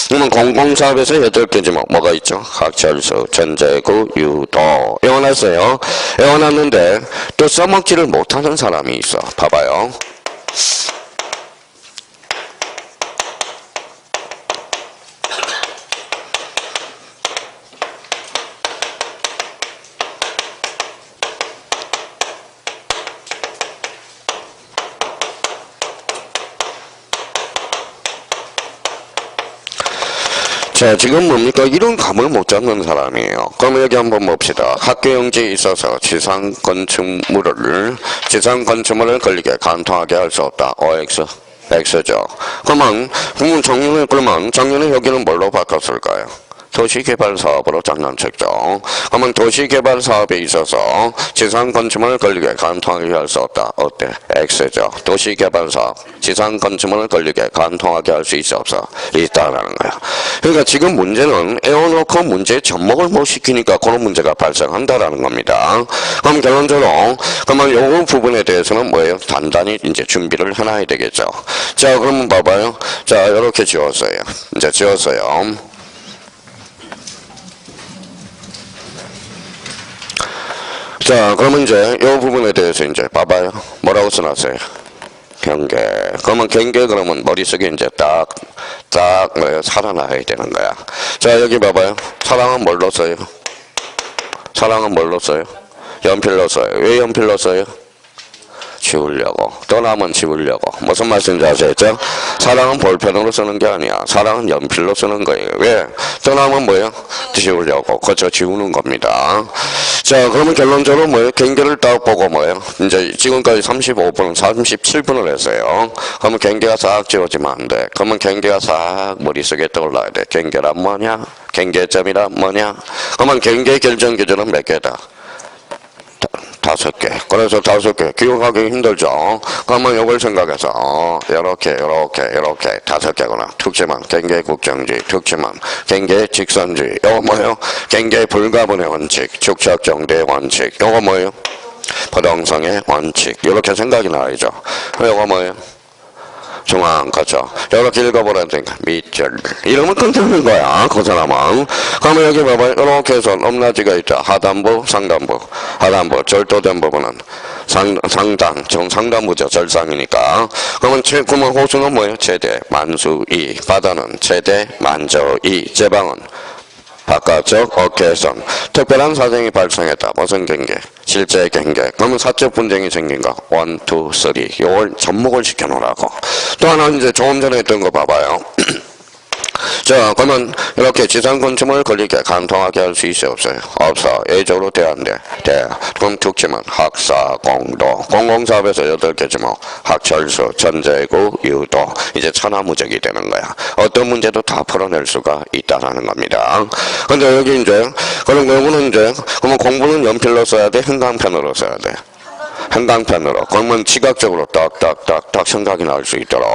그러면 공공사업에서 8개 지목 뭐가 있죠? 학철수, 천재구, 유도. 외워놨어요. 외워놨는데 또 써먹지를 못하는 사람이 있어. 봐봐요. 자, 지금 뭡니까? 이런 감을 못 잡는 사람이에요. 그럼 여기 한번 봅시다. 학교용지에 있어서 지상 건축물을 걸리게 간통하게 할 수 없다. OX. X죠. 그러면 작년에 여기는 뭘로 바꿨을까요? 도시개발사업으로 장난쳤죠. 그러면 도시개발사업에 있어서 지상 건축물을 걸리게 간통하게 할 수 없다. 어때? X죠. 도시개발사업, 지상 건축물을 걸리게 간통하게 할 수 있어 없어? 있다라는 거야. 그러니까 지금 문제는 에어놓고 문제에 접목을 못 시키니까 그런 문제가 발생한다라는 겁니다. 그럼 결론적으로 그러면 요 부분에 대해서는 뭐예요? 단단히 이제 준비를 해놔야 되겠죠. 자, 그러면 봐봐요. 자, 이렇게 지웠어요. 이제 지웠어요. 자, 그러면 이제 이 부분에 대해서 이제 봐봐요. 뭐라고 써놨어요? 경계. 그러면 경계 그러면 머릿속에 이제 딱 뭐예요? 살아나야 되는 거야. 자, 여기 봐봐요. 사랑은 뭘로 써요? 사랑은 뭘로 써요? 연필로 써요. 왜 연필로 써요? 지우려고. 떠나면 지우려고. 무슨 말씀인지 아시겠죠? 사랑은 볼펜으로 쓰는 게 아니야. 사랑은 연필로 쓰는 거예요. 왜? 떠나면 뭐예요? 지우려고. 그저 지우는 겁니다. 자, 그러면 결론적으로 뭐예요? 경계를 딱 보고 뭐예요? 이제 지금까지 35분, 37분을 했어요. 그러면 경계가 싹 지워지면 안 돼. 그러면 경계가 싹 머릿속에 떠올라야 돼. 경계란 뭐냐? 경계점이란 뭐냐? 그러면 경계 결정 기준은 몇 개다? 5개. 그래서 5개. 기억하기 힘들죠. 그러면 이걸 생각해서 이렇게 5개구나. 특징은 경계 국정주의, 특징은 경계 직선주의. 이거 뭐예요? 경계 불가분의 원칙, 축척 정대 원칙. 이거 뭐예요? 부동성의 원칙. 이렇게 생각이 나야죠. 이거 뭐예요? 중앙, 그렇죠. 이렇게 읽어보라니까 밑줄. 이러면 끝나는 거야, 그 사람은. 그러면 여기 봐봐요. 이렇게 해서 높낮이가 있죠. 하단부, 상단부. 하단부, 절도된 부분은 상단, 정상단부죠. 절상이니까. 그러면 호수는 뭐예요? 최대, 만수이. 바다는 최대, 만저이. 제방은 바깥쪽 어깨선. 특별한 사정이 발생했다. 무슨 경계? 실제 경계. 그러면 사적 분쟁이 생긴 거. 1, 2, 3. 이걸 접목을 시켜놓으라고. 또 하나 이제 조금 전에 했던 거 봐봐요. 자, 그러면 이렇게 지상 건축물을 걸리게 간통하게 할 수 있어 없어요? 없어. 예적으로 돼야 안 돼? 돼. 그럼 특징은 학사, 공도. 공공사업에서 8개지 뭐. 학철수, 전제구, 유도. 이제 천하무적이 되는 거야. 어떤 문제도 다 풀어낼 수가 있다라는 겁니다. 근데 여기 이제, 그럼 요거는 이제, 그러면 공부는 연필로 써야 돼? 형광펜으로 써야 돼? 형광펜으로. 그러면 시각적으로 딱딱딱딱 생각이 날 수 있도록.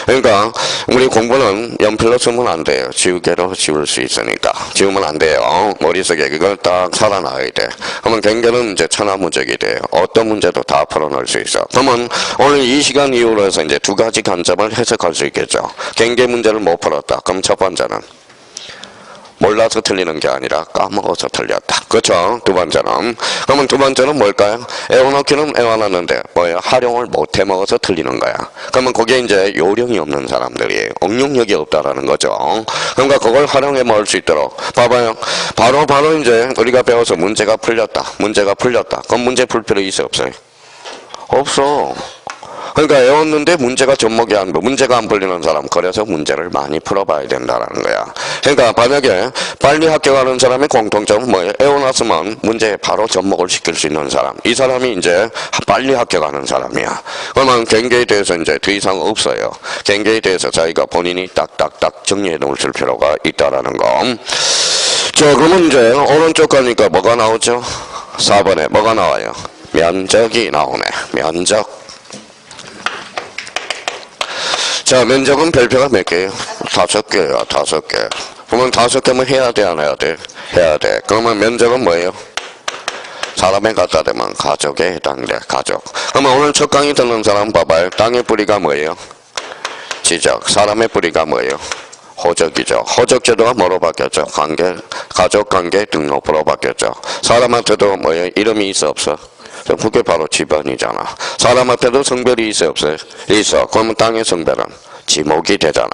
그러니까 우리 공부는 연필로 쓰면 안 돼요. 지우개로 지울 수 있으니까. 지우면 안 돼요. 머릿속에 그걸 딱 살아나야 돼. 그러면 경계는 이제 천하무적이 돼요. 어떤 문제도 다 풀어낼 수 있어. 그러면 오늘 이 시간 이후로 해서 이제 2가지 관점을 해석할 수 있겠죠. 경계 문제를 못 풀었다. 그럼 첫 번째는 몰라서 틀리는 게 아니라 까먹어서 틀렸다. 그렇죠? 두 번째는. 그러면 두 번째는 뭘까요? 애워놓기는 애워놨는데 뭐예요? 활용을 못해 먹어서 틀리는 거야. 그러면 거기에 이제 요령이 없는 사람들이 응용력이 없다라는 거죠. 그러니까 그걸 활용해 먹을 수 있도록 봐봐요. 바로 이제 우리가 배워서 문제가 풀렸다. 그럼 문제 풀 필요 있어 없어요? 없어. 그러니까 외웠는데 문제가 문제가 안 풀리는 사람, 그래서 문제를 많이 풀어봐야 된다라는 거야. 그러니까 만약에 빨리 합격하는 사람의 공통점은 뭐예요? 외워놨으면 문제에 바로 접목을 시킬 수 있는 사람. 이 사람이 이제 빨리 합격하는 사람이야. 그러면 경계에 대해서 이제 더 이상 없어요. 경계에 대해서 자기가 본인이 딱딱딱 정리해 놓을 필요가 있다라는 거. 자, 그러면 이제 오른쪽 가니까 뭐가 나오죠? 4번에 뭐가 나와요? 면적이 나오네. 면적. 자, 면적은 별표가 몇 개예요? 5개예요. 5개. 그러면 5개면 해야 돼, 안 해야 돼? 해야 돼. 그러면 면적은 뭐예요? 사람에 갖다 대면 가족에 해당돼. 가족. 그러면 오늘 첫 강의 듣는 사람 봐봐요. 땅의 뿌리가 뭐예요? 지적. 사람의 뿌리가 뭐예요? 호적이죠. 호적 제도가 뭐로 바뀌었죠? 가족 관계 등록부로 바뀌었죠. 사람한테도 뭐예요? 이름이 있어 없어? 그게 바로 집안이잖아. 사람한테도 성별이 있어 없어요? 있어. 그러면 땅의 성별은 지목이 되잖아.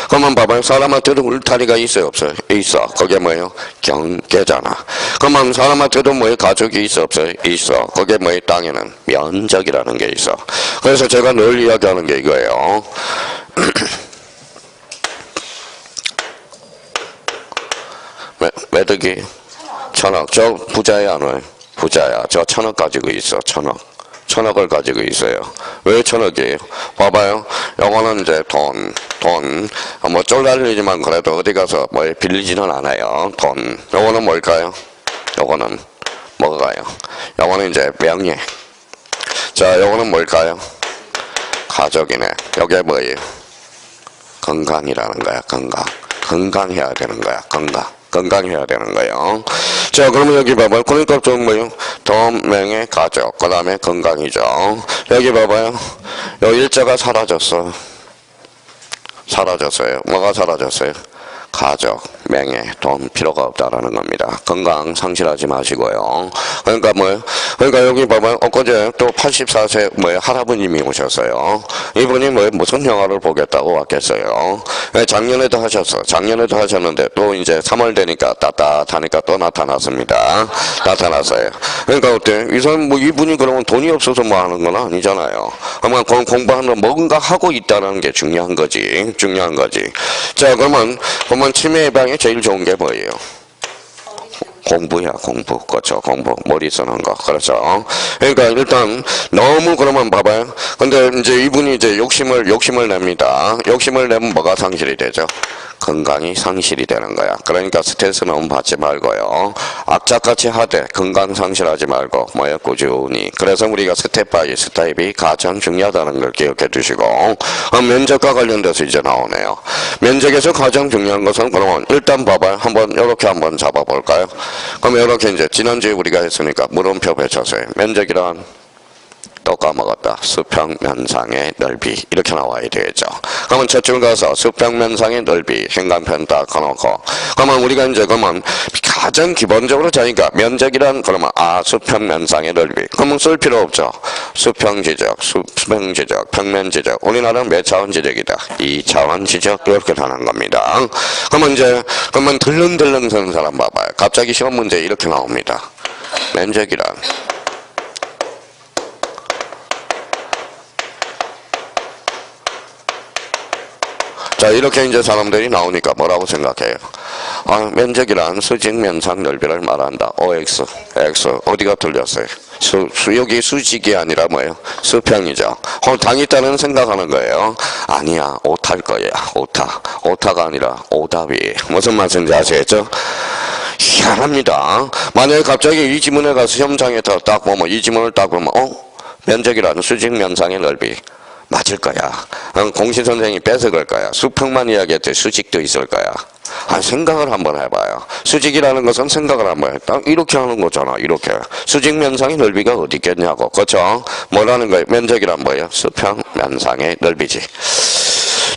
그러면 봐봐요. 사람한테도 울타리가 있어요 없어요? 있어. 그게 뭐예요? 경계잖아. 그러면 사람한테도 뭐예요? 가족이 있어 없어요? 있어. 그게 뭐예요? 땅에는 면적이라는 게 있어. 그래서 제가 늘 이야기하는 게 이거예요. 매덕이 1000억. 저 부자야, 너? 부자야. 저 1000억 가지고 있어. 1000억. 1000억을 가지고 있어요. 왜 1000억이에요? 봐봐요. 요거는 이제 돈. 뭐 쫄달리지만 그래도 어디 가서 뭐 빌리지는 않아요. 돈. 요거는 뭘까요? 요거는 뭐가요? 요거는 이제 명예. 자, 요거는 뭘까요? 가족이네. 요게 뭐예요? 건강이라는 거야. 건강해야 되는 거야. 건강해야 되는 거예요. 자, 그러면 여기 봐봐요. 그러니까 좀 뭐요? 돈, 명예, 가족, 그 다음에 건강이죠. 여기 봐봐요. 요 일자가 사라졌어. 사라졌어요. 뭐가 사라졌어요? 가족, 명예, 돈 필요가 없다라는 겁니다. 건강 상실하지 마시고요. 그러니까 뭐예요? 그러니까 여기 봐봐요. 엊그제 또 84세 뭐예요? 할아버님이 오셨어요. 이분이 뭐예요? 무슨 영화를 보겠다고 왔겠어요. 작년에도 하셨어. 작년에도 하셨는데 또 이제 3월 되니까 따뜻하니까 또 나타났습니다. 나타났어요. 그러니까 어때? 이 사람 뭐 이분이 그러면 돈이 없어서 뭐 하는 건 아니잖아요. 그러면 공부하는 뭔가 하고 있다는 게 중요한 거지. 중요한 거지. 자, 그러면 치매 예방에 제일 좋은 게 뭐예요? 공부야, 공부. 그렇죠, 공부. 머리 쓰는 거. 그렇죠. 그러니까 일단 너무 그러면 봐봐요. 근데 이제 이분이 이제 욕심을 냅니다. 욕심을 내면 뭐가 상실이 되죠? 건강이 상실이 되는 거야. 그러니까 스트레스 너무 받지 말고요. 악착같이 하되 건강 상실하지 말고 뭐야 꾸준히. 그래서 우리가 스텝 바이 스텝이 가장 중요하다는 걸 기억해 두시고 면접과 관련돼서 이제 나오네요. 면접에서 가장 중요한 것은 그러면 일단 봐봐요. 한번 이렇게 한번 잡아볼까요? 그럼 이렇게 이제 지난주에 우리가 했으니까 물음표 배쳤어요. 면적이란 또 까먹었다. 수평면상의 넓이 이렇게 나와야 되겠죠. 그러면 첫 줄 가서 수평면상의 넓이 행간편 딱 가놓고 그러면 우리가 이제 그러면 가장 기본적으로 자니까 면적이란 그러면 수평면상의 넓이 그러면 쓸 필요 없죠. 수평지적, 수평지적, 평면지적 우리나라는 몇 차원 지적이다. 2차원 지적 이렇게 하는 겁니다. 그러면 이제 그러면 들렁들렁 서는 사람 봐봐요. 갑자기 시험 문제 이렇게 나옵니다. 면적이란 자, 이렇게 이제 사람들이 나오니까 뭐라고 생각해요? 면적이란 수직 면상 넓이를 말한다. OX, X. 어디가 틀렸어요? 여기 수직이 아니라 뭐예요? 수평이죠. 당이 있다는 생각하는 거예요. 아니야, 오타일 거야. 오타가 아니라 오답이. 무슨 말씀인지 아시겠죠? 희한합니다. 만약에 갑자기 이 지문에 가서 시험장에 딱 보면 이 지문을 딱 보면 면적이란 수직 면상의 넓이. 맞을 거야. 공시 선생님이 뺏어갈 거야. 수평만 이야기했지 수직도 있을 거야. 생각을 한번 해봐요. 수직이라는 것은 생각을 한번 해. 딱 이렇게 하는 거잖아. 이렇게. 수직 면상의 넓이가 어디 있겠냐고. 그렇죠? 뭐라는 거예요? 면적이란 뭐예요? 수평 면상의 넓이지.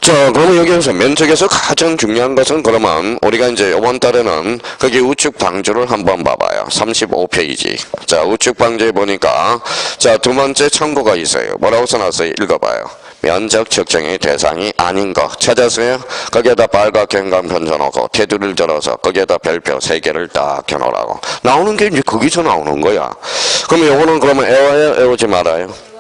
자, 그러면 여기에서 면적에서 가장 중요한 것은 그러면 우리가 이제 이번 달에는 거기 우측 방주를 한번 봐봐요. 35페이지. 자, 우측 방주에 보니까 자, 두 번째 참고가 있어요. 뭐라고 써놨어요? 읽어봐요. 면적 측정의 대상이 아닌 거 찾았어요? 거기에다 빨갛게 행간편 쳐놓고 테두리를 절어서 거기에다 별표 3개를 딱 켜놓으라고. 나오는 게 이제 거기서 나오는 거야. 그러면 요거는 그러면 애워요? 애우지 말아요?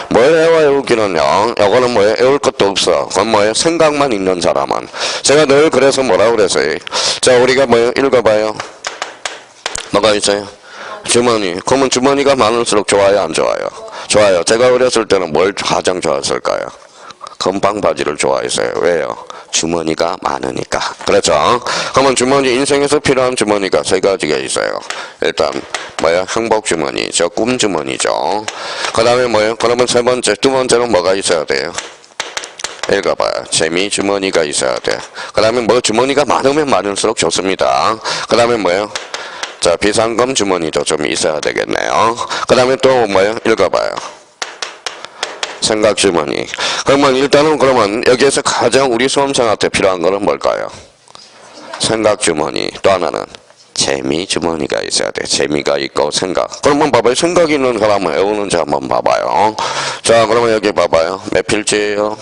뭘 애우기는요? 요거는 뭐예요? 애울 것도 없어. 그건 뭐예요? 생각만 있는 사람은. 제가 늘 그래서 뭐라고 그랬어요? 자, 우리가 뭐예요? 읽어봐요. 뭐가 있어요? 주머니. 그러면 주머니가 많을수록 좋아요? 안 좋아요? 좋아요. 제가 어렸을 때는 뭘 가장 좋아했을까요? 금방 바지를 좋아했어요. 왜요? 주머니가 많으니까. 그렇죠? 그러면 주머니, 인생에서 필요한 주머니가 3가지가 있어요. 일단 뭐예요? 행복 주머니, 꿈 주머니죠. 그 다음에 뭐예요? 그러면 두 번째는 뭐가 있어야 돼요? 읽어봐요. 재미 주머니가 있어야 돼. 그 다음에 뭐 주머니가 많으면 많을수록 좋습니다. 그 다음에 뭐예요? 자, 비상금 주머니도 좀 있어야 되겠네요. 그 다음에 또 뭐예요? 읽어봐요. 생각 주머니. 그러면 일단은 그러면 여기에서 가장 우리 수험생한테 필요한 거는 뭘까요? 생각 주머니. 또 하나는 재미 주머니가 있어야 돼. 재미가 있고 생각. 그러면 봐봐요. 생각이 있는 사람은 외우는지 한번 봐봐요. 자, 그러면 여기 봐봐요. 몇 필지예요?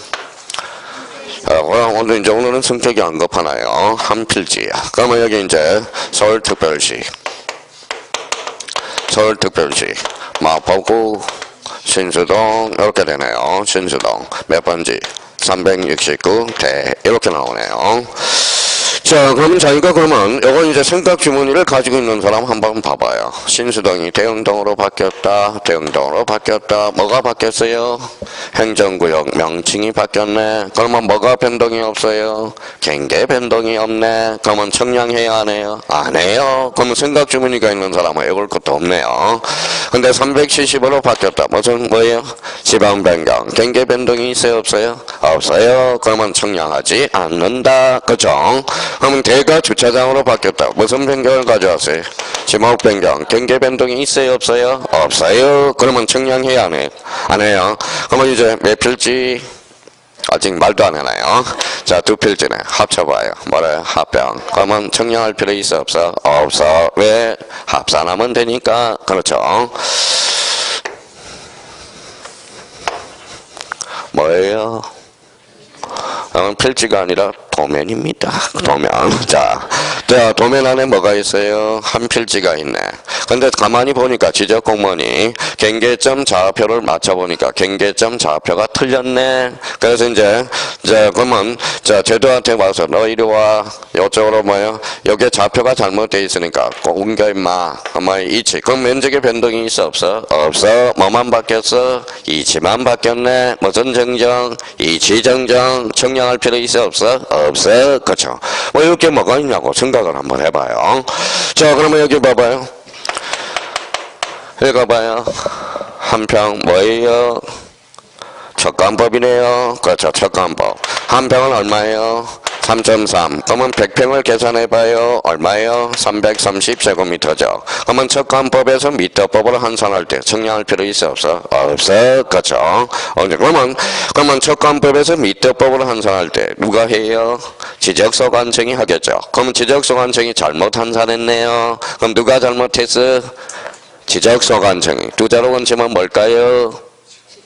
오늘은 성격이 안 급하나요? 한 필지야. 그러면 여기 이제 서울특별시, 마포구, 신수동 이렇게 되네요. 신수동 몇 번지? 369대 이렇게 나오네요. 자, 그러면 자기가 그러면 이건 이제 생각 주머니를 가지고 있는 사람 한번 봐봐요. 신수동이 대흥동으로 바뀌었다. 대흥동으로 바뀌었다. 뭐가 바뀌었어요? 행정구역 명칭이 바뀌었네. 그러면 뭐가 변동이 없어요? 경계 변동이 없네. 그러면 청량해야 안 해요? 안 해요. 그러면 생각 주머니가 있는 사람은 읽을 것도 없네요. 근데 370으로 바뀌었다. 무슨 뭐예요? 지방 변경. 경계 변동이 있어요? 없어요? 없어요. 그러면 청량하지 않는다. 그죠? 그러면 대가 주차장으로 바뀌었다. 무슨 변경을 가져왔어요? 지목 변경. 경계 변동이 있어요? 없어요? 없어요. 그러면 청량해야 안 해요? 안 해요. 그러면 이제 몇 필지? 아직 말도 안 해놔요. 자, 두 필지네. 합쳐봐요. 뭐래요? 합병. 그러면 청량할 필요 있어? 없어? 없어. 왜? 합산하면 되니까. 그렇죠. 뭐예요? 필지가 아니라 도면입니다. 도면. 자, 도면 안에 뭐가 있어요? 한 필지가 있네. 근데 가만히 보니까 지적공무원이 경계점 좌표를 맞춰보니까 경계점 좌표가 틀렸네. 그래서 이제 그러면 제도한테 와서 너 이리 와. 이쪽으로 뭐요? 여기 좌표가 잘못되어 있으니까 꼭 옮겨 임마. 이치. 그럼 면적의 변동이 있어? 없어? 없어. 뭐만 바뀌었어? 이치만 바뀌었네. 무슨 정정? 이치 정정. 청량할 필요 있어? 없어? 없어. 그렇죠. 뭐 이렇게 뭐가 있냐고 생각을 한번 해봐요. 자, 그러면 여기 봐봐요. 읽어봐요. 한평 뭐예요? 척간법이네요. 그렇죠. 척간법. 한평은 얼마예요? 3.3. 그러면 100평을 계산해봐요. 얼마예요? 330제곱미터죠. 그러면 척간법에서 미터법으로 환산할 때 청량할 필요 있어? 없어? 없어. 그렇죠. 그러면 척간법에서 미터법으로 환산할 때 누가 해요? 지적소관청이 하겠죠. 그러면 지적소관청이 잘못 환산했네요. 그럼 누가 잘못했어? 지적소관청이. 두 자로 원치면 뭘까요?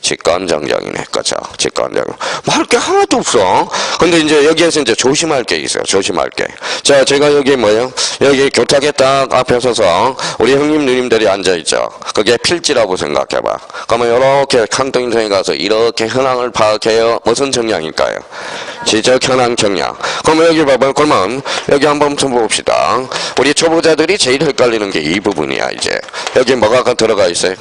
직권정정이네. 그죠? 직권정정. 뭐 할 게 하나도 없어. 근데 이제 여기에서 이제 조심할 게 있어요. 조심할 게. 자, 제가 여기 뭐요? 여기 교탁에 딱 앞에 서서 우리 형님 누님들이 앉아있죠. 그게 필지라고 생각해봐. 그러면 이렇게 칸동인성에 가서 이렇게 현황을 파악해요. 무슨 정량일까요? 지적 현황 정량. 그러면 여기 봐봐요. 그러면 여기 한번 봅시다. 우리 초보자들이 제일 헷갈리는 게 이 부분이야. 이제 여기 뭐가 들어가 있어요?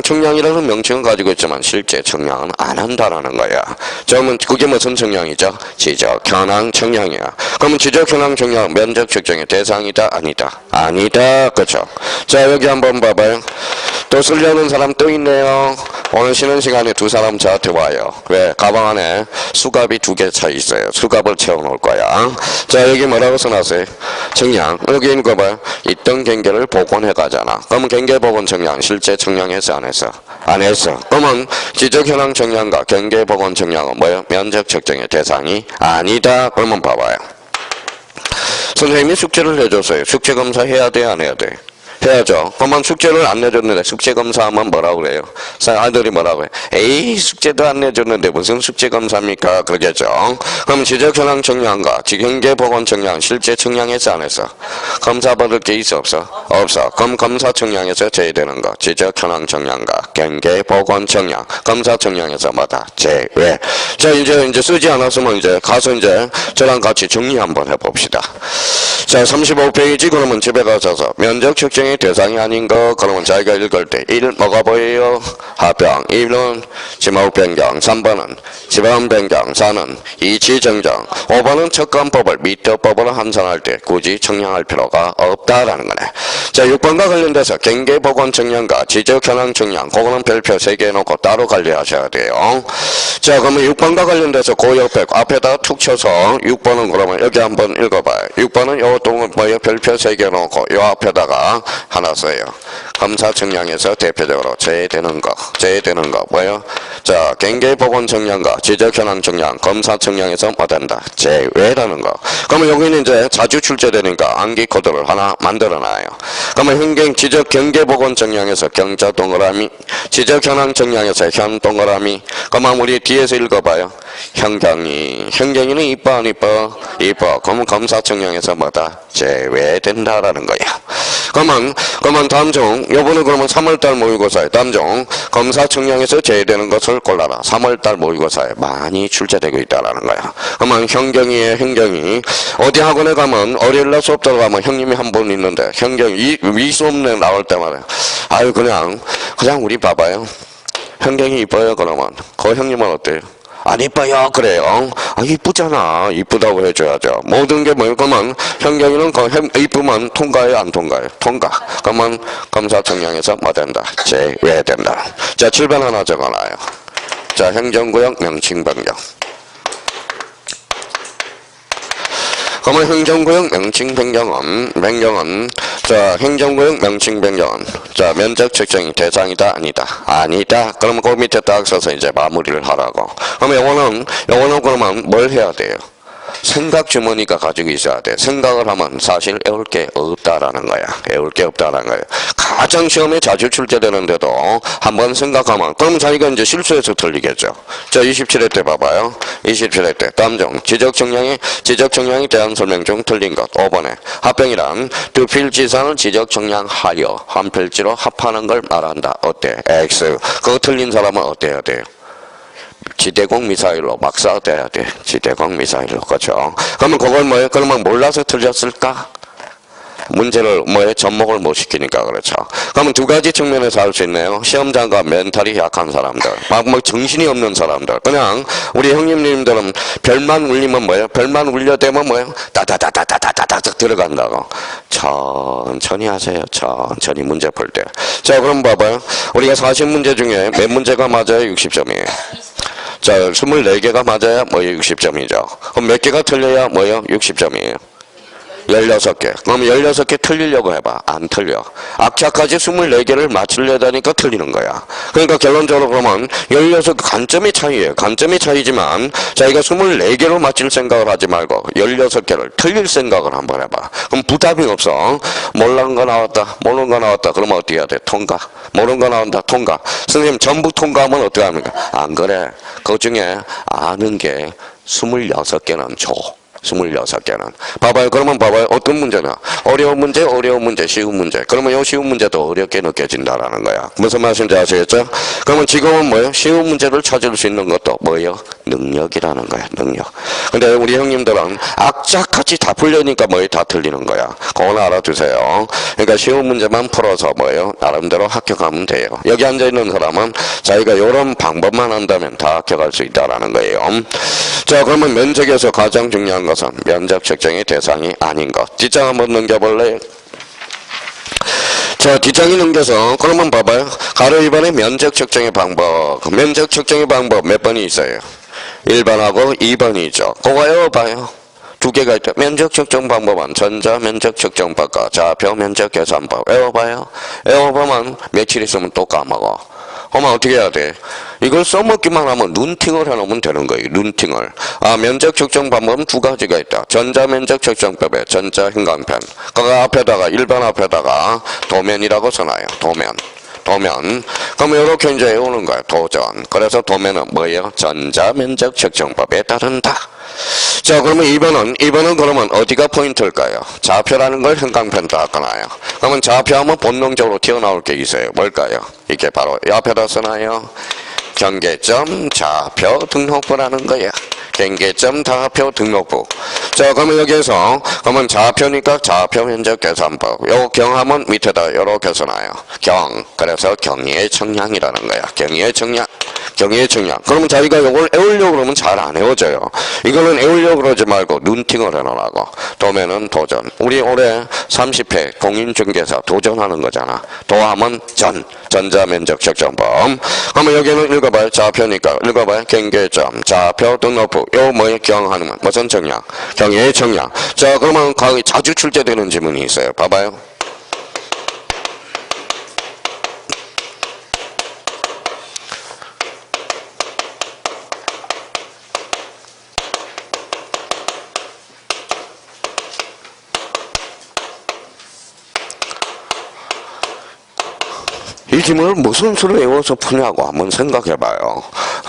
청량이라는 명칭은 가지고 있지만 실제 청량은 안 한다라는 거야. 그러면 그게 무슨 청량이죠? 지적 현황 청량이야. 그러면 지적 현황 청량 면적 측정의 대상이다? 아니다? 아니다. 그렇죠. 자, 여기 한번 봐봐요. 또 쓰려는 사람 또 있네요. 오늘 쉬는 시간에 두 사람 저한테 와요. 왜? 가방 안에 수갑이 2개 차 있어요. 수갑을 채워놓을 거야. 자, 여기 뭐라고 써놨어요? 청량. 여기 있는 거 봐요. 있던 경계를 복원해 가잖아. 그러면 경계 복원 청량 실제 청량했어? 안 했어? 안 했어. 그러면 지적 현황 청량과 경계 복원 청량은 뭐예요? 면적 측정의 대상이 아니다. 그러면 봐봐요. 선생님이 숙제를 해줬어요. 숙제 검사 해야 돼? 안 해야 돼? 해야죠. 그러면 숙제를 안 내줬는데 숙제 검사하면 뭐라고 그래요? 아이들이 뭐라고 해요? 에이, 숙제도 안 내줬는데 무슨 숙제 검사입니까? 그러겠죠. 그럼 지적 현황 청량과 경계 복원 청량 실제 청량했어? 안 했어? 검사 받을 게 있어? 없어? 없어. 그럼 검사 청량에서 제외되는 거 지적 현황 청량과 경계 복원 청량 검사 청량에서 뭐다? 제외. 자, 이제 쓰지 않았으면 이제 가서 이제 저랑 같이 정리 한번 해봅시다. 자, 35페이지 그러면 집에 가셔서 면적 측정의 대상이 아닌 거 그러면 자기가 읽을 때 1 뭐가 보여요? 합병. 2는 지목 변경. 3번은 지방 변경. 4는 이치 정정. 5번은 척간법을 미터법으로 환산할 때 굳이 청량할 필요가 없다라는 거네. 자, 6번과 관련돼서 경계 복원 청량과 지적 현황 청량 그거는 별표 3개 해놓고 따로 관리하셔야 돼요. 자, 그러면 6번과 관련돼서 그 옆에 앞에다 툭 쳐서 6번은 그러면 여기 한번 읽어봐요. 6번은 요 동은 뭐예요? 별표 3개 놓고 요 앞에다가 하나 써요. 검사 청량에서 대표적으로 제외되는 거 뭐예요? 자, 경계 복원 청량과 지적 현황 청량, 검사 청량에서 뭐 된다? 제외라는 거. 그러면 여기는 이제 자주 출제되니까 암기 코드를 하나 만들어 놔요. 그러면 지적 경계 복원 청량에서 경자 동그라미, 지적 현황 청량에서 현 동그라미. 그러면 우리 뒤에서 읽어봐요. 현경이는 이뻐 안 이뻐? 이뻐. 그러면 검사 청량에서 뭐다? 제외된다라는 거야. 그러면 다음 중 요번에 그러면 3월달 모의고사에 다음 중 검사청량에서 제외되는 것을 골라라. 3월달 모의고사에 많이 출제되고 있다라는 거야. 그러면 현경이에 현경이 어디 학원에 가면 월요일날 수업 들어가면 형님이 한 분 있는데 현경이 이 수업내 나올 때마다 아유 그냥 우리 봐봐요. 현경이 이뻐요 그러면 그 형님은 어때요? 안 이뻐요 그래요. 아 이쁘잖아. 이쁘다고 해줘야죠. 모든 게 뭐예요? 그러면 현경이는 이쁘면 통과해요 안 통과해요? 통과. 그러면 검사청량에서 뭐 된다? 제외된다. 자 7번 하나 적어놔요. 자 행정구역 명칭 변경. 그러면 행정구역 명칭 변경은 자 행정구역 명칭 변경은 자 면적 측정이 대상이다 아니다. 그러면 그 밑에 딱 써서 이제 마무리를 하라고. 그러면 요거는 그러면 뭘 해야 돼요? 생각 주머니가 가지고 있어야 돼. 생각을 하면 사실 애울 게 없다라는 거야. 가장 시험에 자주 출제되는데도 한번 생각하면 그럼 자기가 이제 실수해서 틀리겠죠. 자 27회 때 봐봐요. 27회 때 다음 중 지적 청량에 대한 설명 중 틀린 것 5번에 합병이란 두 필지상을 지적 청량하여 한 필지로 합하는 걸 말한다. 어때? X. 그거 틀린 사람은 어때야 돼요? 지대공 미사일로 막 쏴대야 돼. 지대공 미사일로. 그렇죠. 그러면 그걸 뭐예요? 그러면 몰라서 틀렸을까? 문제를 접목을 못 시키니까 그렇죠. 그러면 두 가지 측면에서 할 수 있네요. 시험장과 멘탈이 약한 사람들, 정신이 없는 사람들. 그냥 우리 형님님들은 별만 울리면 뭐예요? 별만 울려대면 뭐예요? 따다다다다다다닥 들어간다고. 천천히 하세요. 천천히 문제 풀 때. 자 그럼 봐봐요. 우리가 40문제 중에 몇 문제가 맞아요? 60점이에요. 자 24개가 맞아야 60점이죠. 그럼 몇 개가 틀려야 60점이에요. 16개. 그럼 16개 틀리려고 해봐. 안 틀려. 악착까지 24개를 맞추려다니까 틀리는 거야. 그러니까 결론적으로 그러면 16 간점이 차이예요. 간점이 차이지만 자기가 24개로 맞출 생각을 하지 말고 16개를 틀릴 생각을 한번 해봐. 그럼 부담이 없어. 모르는 거 나왔다. 그러면 어떻게 해야 돼? 통과. 모르는 거 나온다. 통과. 선생님 전부 통과하면 어떻게 합니까? 안 그래. 그 중에 아는 게 26개는 줘. 26개는. 그러면 봐봐요. 어떤 문제나. 어려운 문제, 쉬운 문제. 그러면 이 쉬운 문제도 어렵게 느껴진다라는 거야. 무슨 말씀인지 아시겠죠? 그러면 지금은 뭐예요? 쉬운 문제를 찾을 수 있는 것도 뭐예요? 능력이라는 거야, 능력. 근데 우리 형님들은 악착같이 다 풀려니까 다 틀리는 거야. 그건 알아두세요. 그러니까 쉬운 문제만 풀어서 나름대로 합격하면 돼요. 여기 앉아있는 사람은 자기가 이런 방법만 한다면 다 합격할 수 있다라는 거예요. 자, 그러면 면적에서 가장 중요한 것은 면적 측정의 대상이 아닌 것. 뒷장 한번 넘겨볼래요? 자, 뒷장이 넘겨서 그러면 봐봐요. 가로 2번의 면적 측정의 방법. 면적 측정의 방법 몇 번이 있어요? 1번하고 2번이죠. 그거 외워봐요. 두 개가 있다. 면적 측정 방법은 전자 면적 측정법과 좌표 면적 계산법. 외워봐요. 외워보면 며칠 있으면 또 까먹어. 그러면 어떻게 해야 돼? 이걸 써먹기만 하면 눈팅을 해놓으면 되는 거예요. 눈팅을. 면적 측정 방법은 두 가지가 있다. 전자 면적 측정법에 전자 형광펜. 그 앞에다가 1번 앞에다가 도면이라고 써놔요. 도면. 그러면 이렇게 이제 외우는 거야. 도전. 그래서 도면은 뭐예요? 전자 면적 측정법에 따른다. 자, 그러면 2번은 그러면 어디가 포인트일까요? 좌표라는 걸 형광펜으로 바꿔놔요. 그러면 좌표하면 본능적으로 튀어나올 게 있어요. 뭘까요? 이게 바로 옆에다 써놔요. 경계점 좌표 등록부라는 거야. 경계점 좌표 등록부. 자, 그러면 여기에서 그러면 좌표니까 좌표 면적 계산법. 요 경하면 밑에다 이렇게 써놔요. 그래서 경의의 청량이라는 거야. 경의의 청량. 그러면 자기가 요걸 외우려고 그러면 잘 안 외워져요. 이거는 외우려고 그러지 말고 눈팅을 해놓으라고. 도면은 도전. 우리 올해 30회 공인중개사 도전하는 거잖아. 도하면 전자면적 측정법. 그러면 여기는 읽어봐요. 좌표니까 읽어봐요. 경계점 좌표 등록부. 요 뭐에 경하는 무슨 청량? 경의의 청량. 자, 그러면 자주 출제되는 지문이 있어요. 봐봐요. 이 지문을 무슨 수를 외워서 푸냐고 한번 생각해봐요.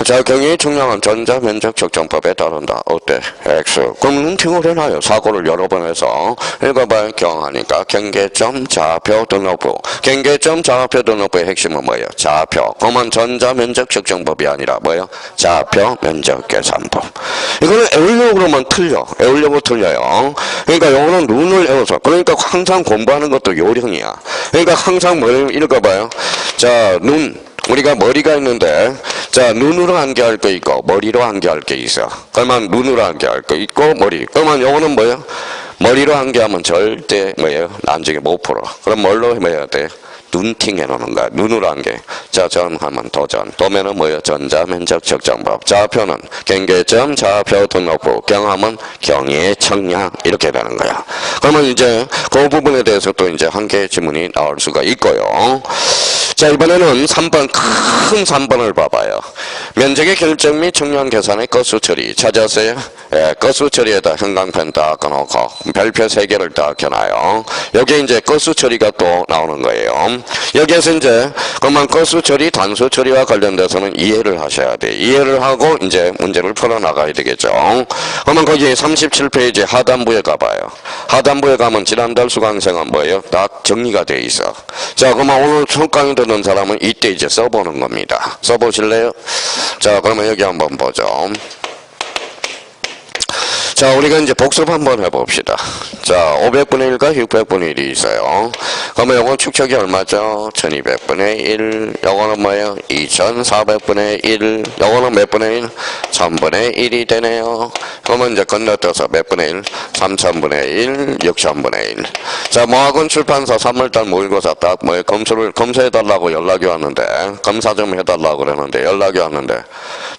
자, 경위의 측량은 전자 면적 측정법에 따른다. 어때? X. 그럼 눈팅을 해놔요. 사고를 여러 번 해서. 읽어봐요. 경하니까. 경계점, 좌표, 등록부. 경계점, 좌표, 등록부의 핵심은 뭐예요? 좌표. 그러면 전자 면적 측정법이 아니라 뭐예요? 좌표 면적 계산법. 이거는 애우려고 그러면 틀려. 애우려고 틀려요. 그러니까 요거는 눈을 애워서. 그러니까 항상 공부하는 것도 요령이야. 그러니까 항상 뭘 읽어봐요. 자, 눈. 우리가 머리가 있는데, 자, 눈으로 암기할 거 있고, 머리로 암기할 게 있어. 그러면 눈으로 암기할 거 있고, 머리. 그러면 요거는 뭐예요? 머리로 암기하면 절대 뭐예요? 나중에 못 풀어. 그럼 뭘로 해야 돼? 눈팅 해놓는 거야. 눈으로 한 게. 자, 전하면 도전. 도면은 뭐예요? 전자면적 측정법. 좌표는 경계점, 좌표 등록부. 경함은 경의 청량. 이렇게 되는 거야. 그러면 이제 그 부분에 대해서 또 이제 한 개의 지문이 나올 수가 있고요. 자, 이번에는 3번, 큰 3번을 봐봐요. 면적의 결정 및 측량 계산의 건수 처리. 찾았어요? 예, 건수 처리에다 형광펜 딱 꺼놓고 별표 3개를 딱 켜놔요. 여기에 이제 건수 처리가 또 나오는 거예요. 여기에서 이제 그만 건수 처리, 단수 처리와 관련돼서는 이해를 하셔야 돼. 이해를 하고 이제 문제를 풀어나가야 되겠죠. 그러면 거기 37페이지 하단부에 가봐요. 하단부에 가면 지난달 수강생은 뭐예요? 딱 정리가 돼 있어. 자, 그러면 오늘 첫 강의 듣는 사람은 이때 이제 써보는 겁니다. 써보실래요? 자, 그러면 여기 한번 보죠. 자, 우리가 이제 복습 한번 해봅시다. 자, 500분의 1과 600분의 1이 있어요. 그러면 요건 축척이 얼마죠? 1200분의 1. 요거는 뭐예요? 2400분의 1. 요거는 몇 분의 1? 1000분의 1이 되네요. 그러면 이제 건너뛰어서 몇 분의 1? 3000분의 1, 6000분의 1. 자, 모학원 출판사 3월달 모의고사 딱 뭐예요? 검사해달라고 연락이 왔는데, 검사 좀 해달라고 그러는데, 연락이 왔는데,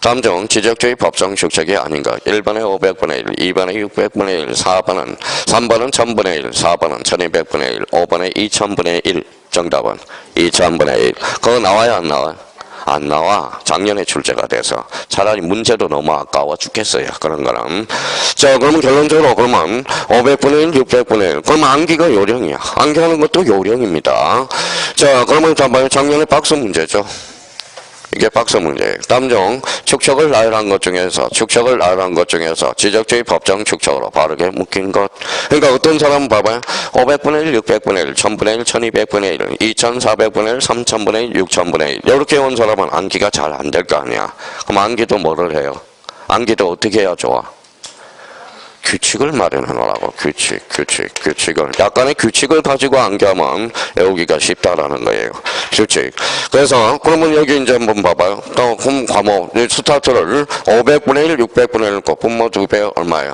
다음 중 지적주의 법정 축척이 아닌가? 1번에 500분의 1, 2번에 600분의 1, 4번은 3번은 1000분의 1, 4번은 1200분의 1, 5번에 2000분의 1. 정답은 2000분의 1. 그거 나와요, 안 나와요? 안 나와. 작년에 출제가 돼서. 차라리 문제도 너무 아까워 죽겠어요. 그런 거는. 자, 그러면 결론적으로 그러면 500분의 1, 600분의 1. 그럼 암기가 요령이야. 암기하는 것도 요령입니다. 자, 그러면 잠깐만요. 작년에 박스 문제죠. 이게 박스 문제예요. 다음 중 축척을 나열한 것 중에서 지적주의 법정 축척으로 바르게 묶인 것. 그러니까 어떤 사람은 봐봐요. 500분의 1, 600분의 1, 1000분의 1, 1200분의 1, 2400분의 1, 3000분의 1, 6000분의 1. 이렇게 온 사람은 암기가 잘 안 될 거 아니야. 그럼 암기도 뭐를 해요? 암기도 어떻게 해야 좋아? 규칙을 마련해 놓으라고. 규칙을. 약간의 규칙을 가지고 암기하면 외우기가 쉽다라는 거예요. 규칙. 그래서, 그러면 여기 이제 한번 봐봐요. 또, 과목, 스타트를 500분의 1, 600분의 1 거, 분모 2배 얼마예요?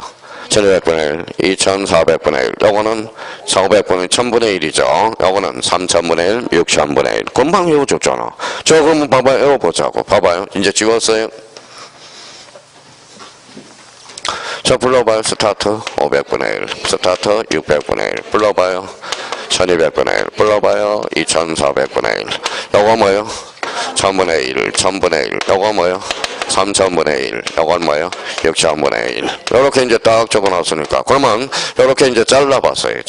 1200분의 1, 2400분의 1. 요거는 4500분의 1000분의 1이죠. 요거는 3000분의 1, 6000분의 1. 금방 외워줬잖아. 저 그러면 봐봐요. 외워보자고. 봐봐요. 이제 찍었어요. 자, 불러봐요. 스타트 500분의 1, 스타트 600분의 1, 불러봐요. 1200분의 1, 불러봐요. 2400분의 1. 요거 뭐예요? 1000분의 1, 1000분의 1. 요거 뭐예요? 3000분의 1. 요건 뭐예요? 6000분의 1. 요렇게 이제 딱 적어놨으니까. 그러면 요렇게 이제 잘라봤어요.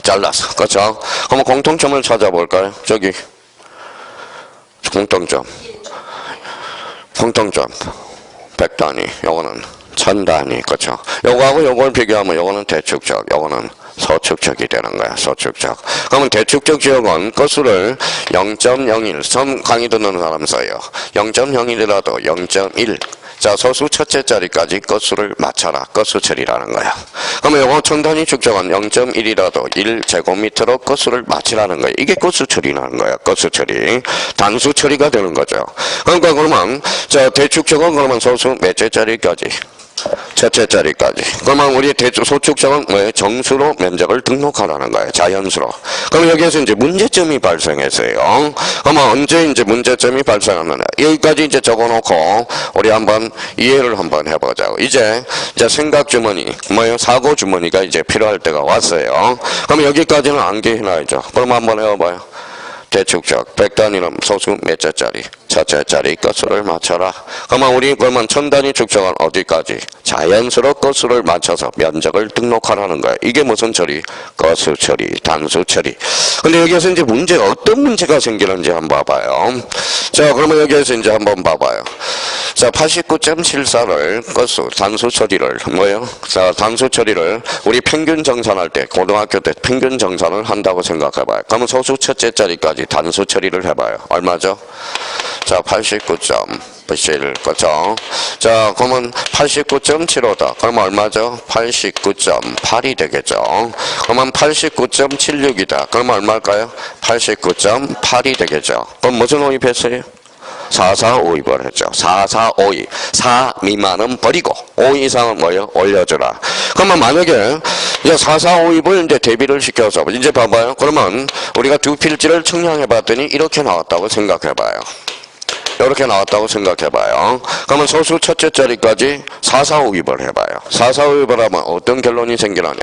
잘랐어. 그렇죠? 그러면 공통점을 찾아볼까요? 저기. 공통점. 100단위, 요거는 1000단위, 그쵸? 요거하고 요걸 비교하면 요거는 대축적, 요거는 소축적이 되는 거야, 소축적. 그러면 대축적 지역은 건수를 0.01, 처음 강의 듣는 사람 써요. 0.01이라도 0.1. 자, 소수 첫째 자리까지 건수를 맞춰라. 건수 처리라는 거야. 그러면 요거 1000단위 축적은 0.1이라도 1제곱미터로 건수를 맞추라는 거야. 이게 건수 처리라는 거야. 건수 처리. 단수 처리가 되는 거죠. 그러니까 그러면, 자, 대축적은 그러면 소수 몇째 자리까지? 첫째 자리까지. 그러면 우리 소축적은 뭐예요? 정수로 면적을 등록하라는 거예요. 자연수로. 그럼 여기에서 이제 문제점이 발생했어요. 그러면 언제 이제 문제점이 발생하느냐. 여기까지 이제 적어놓고 우리 한번 이해를 한번 해보자고. 이제 생각 주머니, 뭐예요? 사고 주머니가 이제 필요할 때가 왔어요. 그럼 여기까지는 암기해놔야죠. 그럼 한번 해봐요. 대축적 100단위는 소수 몇째 자리? 첫째 자리 끝수를 맞춰라. 그러면 우리 그러면 첨단위 축적은 어디까지? 자연수로 끝수를 맞춰서 면적을 등록하라는 거야. 이게 무슨 처리? 끝수 처리, 단수 처리. 근데 여기에서 이제 문제가 어떤 문제가 생기는지 한번 봐봐요. 자, 그러면 여기에서 이제 한번 봐봐요. 자, 89.74를 끝수, 단수 처리를 뭐예요? 자, 단수 처리를 우리 평균 정산할 때 고등학교 때 평균 정산을 한다고 생각해봐요. 그러면 소수 첫째 자리까지 단수 처리를 해봐요. 얼마죠? 자, 89.7 그죠? 자, 그러면 89.75다. 그러면 얼마죠? 89.8이 되겠죠. 그러면 89.76이다. 그러면 얼마일까요? 89.8이 되겠죠. 그럼 무슨 오입했어요? 4452을 했죠. 4452. 4 미만은 버리고 5 이상은 뭐예요? 올려주라. 그러면 만약에 이제 4452을 이제 대비를 시켜서 이제 봐봐요. 그러면 우리가 두 필지를 측량해 봤더니 이렇게 나왔다고 생각해 봐요. 이렇게 나왔다고 생각해봐요. 그러면 소수 첫째 자리까지 4452을 해봐요. 4452을 하면 어떤 결론이 생기느냐?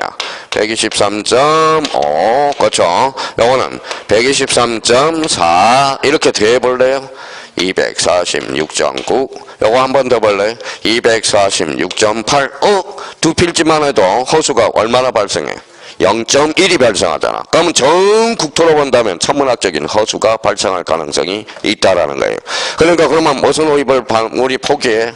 123.5 그렇죠? 요거는 123.4 이렇게 더해볼래요? 246.9 요거 한 번 더 볼래요? 246.8 두 필지만 해도 호수가 얼마나 발생해? 0.1이 발생하잖아. 그러면 전 국토로 본다면 천문학적인 허수가 발생할 가능성이 있다라는 거예요. 그러니까 그러면 무슨 오입을 우리 포기해?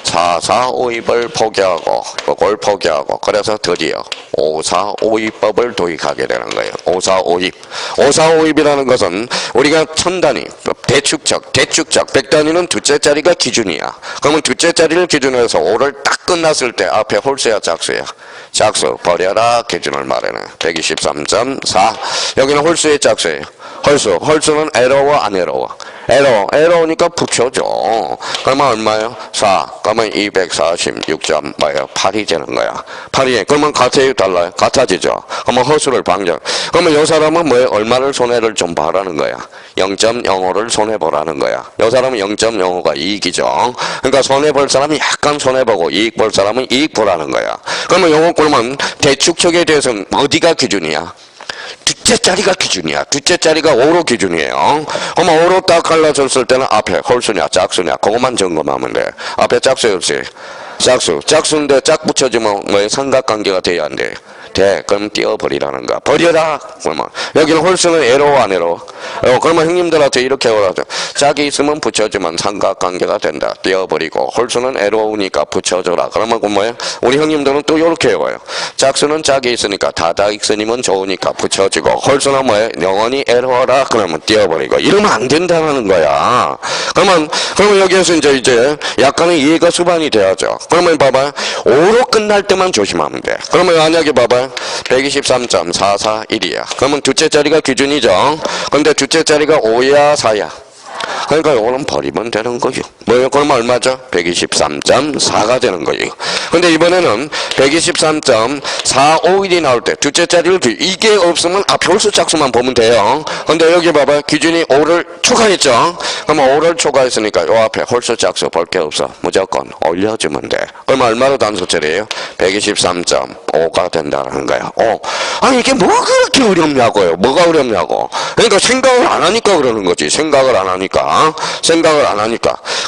4452을 포기하고 그걸 포기하고 그래서 드디어 5452법을 도입하게 되는 거예요. 5452. 5452이라는 것은 우리가 천단위, 대축적, 100단위는 둘째 자리가 기준이야. 그러면 둘째 자리를 기준으로 해서 5를 딱 끝났을 때 앞에 홀수야 짝수야? 짝수 버려라 기준을 말하는 123.4 여기는 홀수의 짝수예요. 홀수는 에러워 안 에러워? 에러우니까 붙여줘. 그러면 얼마예요? 4. 그러면 246.8이 되는 거야. 8이. 그러면 같아요? 달라요? 같아지죠. 그러면 허수를 방정. 그러면 이 사람은 뭐예요? 얼마를 손해를 좀 봐라는 거야. 0.05를 손해보라는 거야. 이 사람은 0.05가 이익이죠. 그러니까 손해볼 사람이 약간 손해보고 이익 볼 사람은 이익 보라는 거야. 그러면 요거 그러면 대축척에 대해서는 어디가 기준이야? 둘째 자리가 기준이야. 둘째 자리가 5로 기준이에요. 그러면 5로 딱 갈라졌을 때는 앞에 홀수냐 짝수냐 그것만 점검하면 돼. 앞에 짝수였지. 짝수인데 짝 붙여지면 뭐 삼각관계가 돼야 안 돼. 돼. 그럼 띄워버리라는 거야. 버려라. 그러면 여기는 홀수는 에러워 안 에러워? 그러면 형님들한테 이렇게 오라죠. 짝이 있으면 붙여주면 삼각관계가 된다. 띄워버리고 홀수는 에러우니까 붙여줘라. 그러면 그 뭐예요? 우리 형님들은 또 이렇게 외워요. 짝수는 짝이 있으니까 다다익선이면 좋으니까 붙여지고 홀수는 뭐예요? 영원히 에러워라. 그러면 띄워버리고 이러면 안 된다는 거야. 그러면 여기에서 이제 약간의 이해가 수반이 돼야죠. 그러면 봐봐요. 5로 끝날 때만 조심하면 돼. 그러면 만약에 봐봐요. 123.441이야. 그러면 둘째 자리가 기준이죠. 근데 둘째 자리가 5야 4야. 그러니까 이거는 버리면 되는 거죠. 뭐예요? 그러면 얼마죠? 123.4가 되는 거예요. 근데 이번에는 123.451이 나올 때 둘째 자리를 이게 없으면 앞에 홀수 짝수만 보면 돼요. 근데 여기 봐봐요. 기준이 5를 초과했죠? 그러면 5를 초과했으니까 요 앞에 홀수 짝수 볼 게 없어. 무조건 올려주면 돼. 그러면 얼마로 단수 처리예요? 123.5가 된다는 거예요. 아니 이게 뭐가 그렇게 어렵냐고요. 뭐가 어렵냐고. 그러니까 생각을 안 하니까 그러는 거지. 생각을 안 하니까.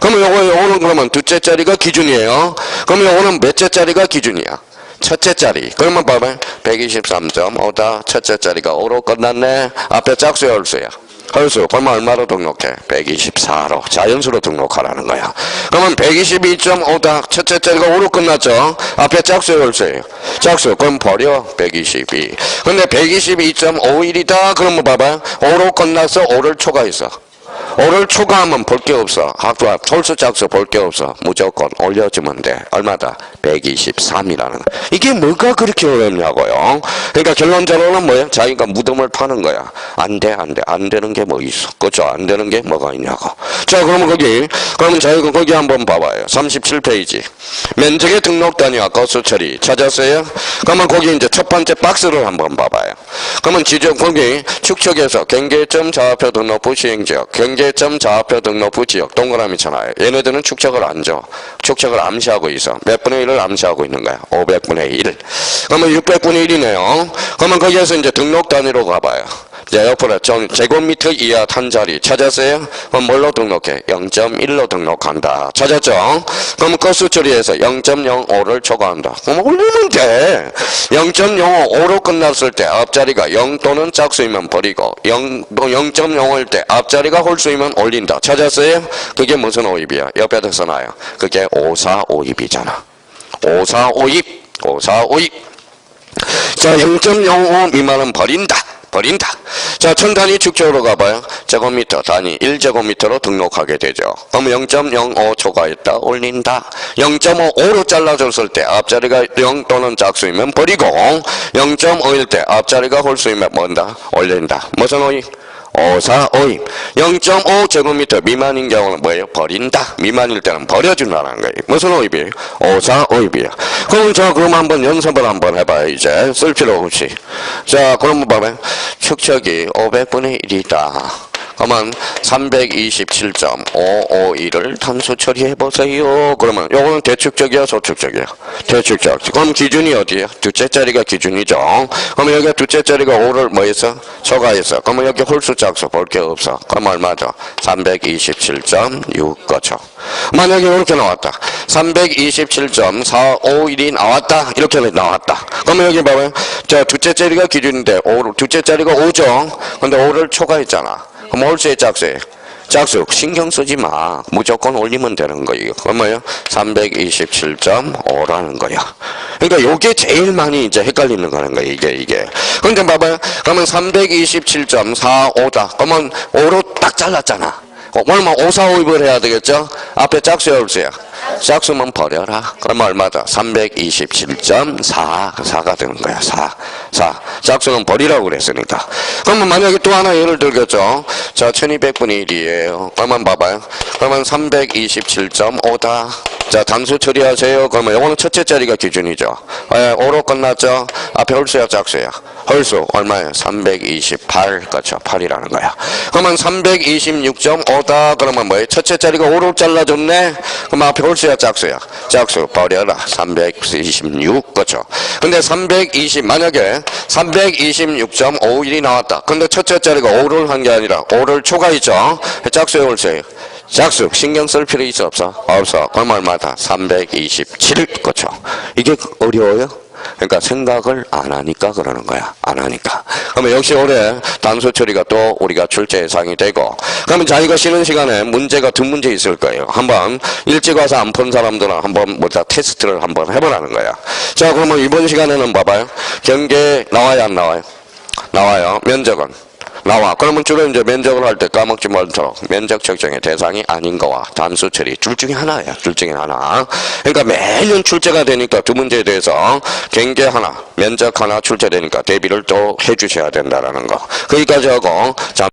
그러면 요거는 그러면 둘째 자리가 기준이에요. 그러면 요거는 몇째 자리가 기준이야? 첫째 자리. 그러면 봐봐요. 123.5다. 첫째 자리가 5로 끝났네. 앞에 짝수야 홀수야? 홀수. 그러면 얼마로 등록해? 124로. 자연수로 등록하라는 거야. 그러면 122.5다. 첫째 자리가 5로 끝났죠? 앞에 짝수야 홀수예요? 짝수. 그럼 버려. 122. 근데 122.51이다. 그러면 봐봐요. 5로 끝나서 5를 초과했어. 5를 초과하면 볼 게 없어. 홀수 짝수 볼 게 없어. 무조건 올려주면 돼. 얼마다? 123이라는. 이게 뭐가 그렇게 어렵냐고요. 그러니까 결론적으로는 뭐예요? 자기가 무덤을 파는 거야. 안 돼. 안 되는 게 뭐 있어. 그렇죠? 안 되는 게 뭐가 있냐고. 자, 그러면 그러면 자기가 거기 한번 봐봐요. 37페이지. 면적의 등록 단위와 거수 처리 찾았어요? 그러면 거기 이제 첫 번째 박스를 한번 봐봐요. 그러면 거기 축척에서 경계점 좌표 등록부 시행지역, 경계점 좌표 등록부 지역 동그라미잖아요. 얘네들은 축척을 안 줘. 축척을 암시하고 있어. 몇 분의 1을 암시하고 있는 거야? 500분의 1. 그러면 600분의 1이네요. 그러면 거기에서 이제 등록 단위로 가봐요. 자, 옆으로 제곱미터 이하 한 자리 찾았어요? 그럼 뭘로 등록해? 0.1로 등록한다. 찾았죠? 그럼 건수 처리해서 0.05를 초과한다. 그럼 올리면 돼. 0.05로 끝났을 때 앞자리가 0 또는 짝수이면 버리고 0.05일 때 앞자리가 홀수이면 올린다. 찾았어요? 그게 무슨 오입이야? 옆에다 써놔요. 그게 54오입이잖아. 54오입. 54오입. 자, 0.05 미만은 버린다. 자, 천 단위 축적으로 가봐요. 제곱미터 단위 1제곱미터로 등록하게 되죠. 그럼 0.05 초과했다. 올린다. 0.55로 잘라줬을 때 앞자리가 0 또는 짝수이면 버리고 0.5일 때 앞자리가 홀수이면 뭔다? 올린다. 무슨 오입? 54오입. 0.5 제곱미터 미만인 경우는 뭐예요? 버린다. 미만일 때는 버려준다는 거예요. 무슨 오입이에요? 54오입이에요. 그럼 한번 연습을 한번 해봐요. 이제 쓸 필요 없이. 자, 그러면 봐봐요. 축척이 500분의 1이다. 그러면 327.551을 단수 처리해보세요. 그러면 요거는 대축적이야, 소축적이야? 대축적. 그럼 기준이 어디야? 둘째 자리가 기준이죠. 그러면 여기 둘째 자리가 5를 뭐 했어? 초과했어. 그러면 여기 홀수 짝수 볼 게 없어. 그럼 얼마죠? 327.6 거죠. 만약에 이렇게 나왔다. 327.451이 나왔다. 이렇게 나왔다. 그러면 여기 봐봐요. 자, 둘째 자리가 기준인데 둘째 자리가 5죠. 근데 5를 초과했잖아. 그럼 홀수의 짝수예요. 짝수 신경 쓰지 마. 무조건 올리면 되는 거예요. 그럼 뭐예요? 327.5라는 거야. 그러니까 요게 제일 많이 이제 헷갈리는 거는 거예요. 이게. 근데 봐봐요. 그러면 327.45다. 그러면 5로 딱 잘랐잖아. 얼마 545입을 해야 되겠죠? 앞에 짝수야, 홀수야? 짝수만 버려라. 그러면 얼마다? 327.4가 되는 거야. 4. 짝수는 버리라고 그랬으니까. 그러면 만약에 또 하나 예를 들겠죠? 자, 1200분의 1이에요. 그러면 봐봐요. 그러면 327.5다. 자, 단수 처리하세요. 그러면 요거는 첫째 자리가 기준이죠. 5로 끝났죠? 앞에 홀수야, 짝수야? 홀수 얼마예요? 328. 그렇죠. 8이라는 거야. 그러면 326.5다. 그러면 뭐예요? 첫째 자리가 5로 잘라줬네? 그럼 앞에 홀수야, 짝수야? 짝수 버려라. 326. 그렇죠. 근데 만약에 326.51이 나왔다. 근데 첫째 자리가 5를 한 게 아니라 5를 초과했죠? 짝수야, 홀수예요? 짝수 신경 쓸 필요 있어 없어? 없어. 그럼 얼마다? 327. 그렇죠. 이게 어려워요? 그러니까 생각을 안 하니까 그러는 거야. 안 하니까. 그러면 역시 올해 단수 처리가 또 우리가 출제 예상이 되고, 그러면 자기가 쉬는 시간에 문제가 두 문제 있을 거예요. 한번 일찍 와서 안 푼 사람들은 한번 테스트를 한번 해보라는 거야. 자, 그러면 이번 시간에는 봐봐요. 경계 나와요, 안 나와요? 나와요. 면적은 나와. 그러면 주로 이제 면적을 할 때 까먹지 말도록 면적 측정의 대상이 아닌 거와 단수 처리 둘 중에 하나야. 둘 중에 하나. 그러니까 매년 출제가 되니까 두 문제에 대해서 경계 하나, 면적 하나 출제되니까 대비를 또 해주셔야 된다라는 거. 거기까지 하고 자.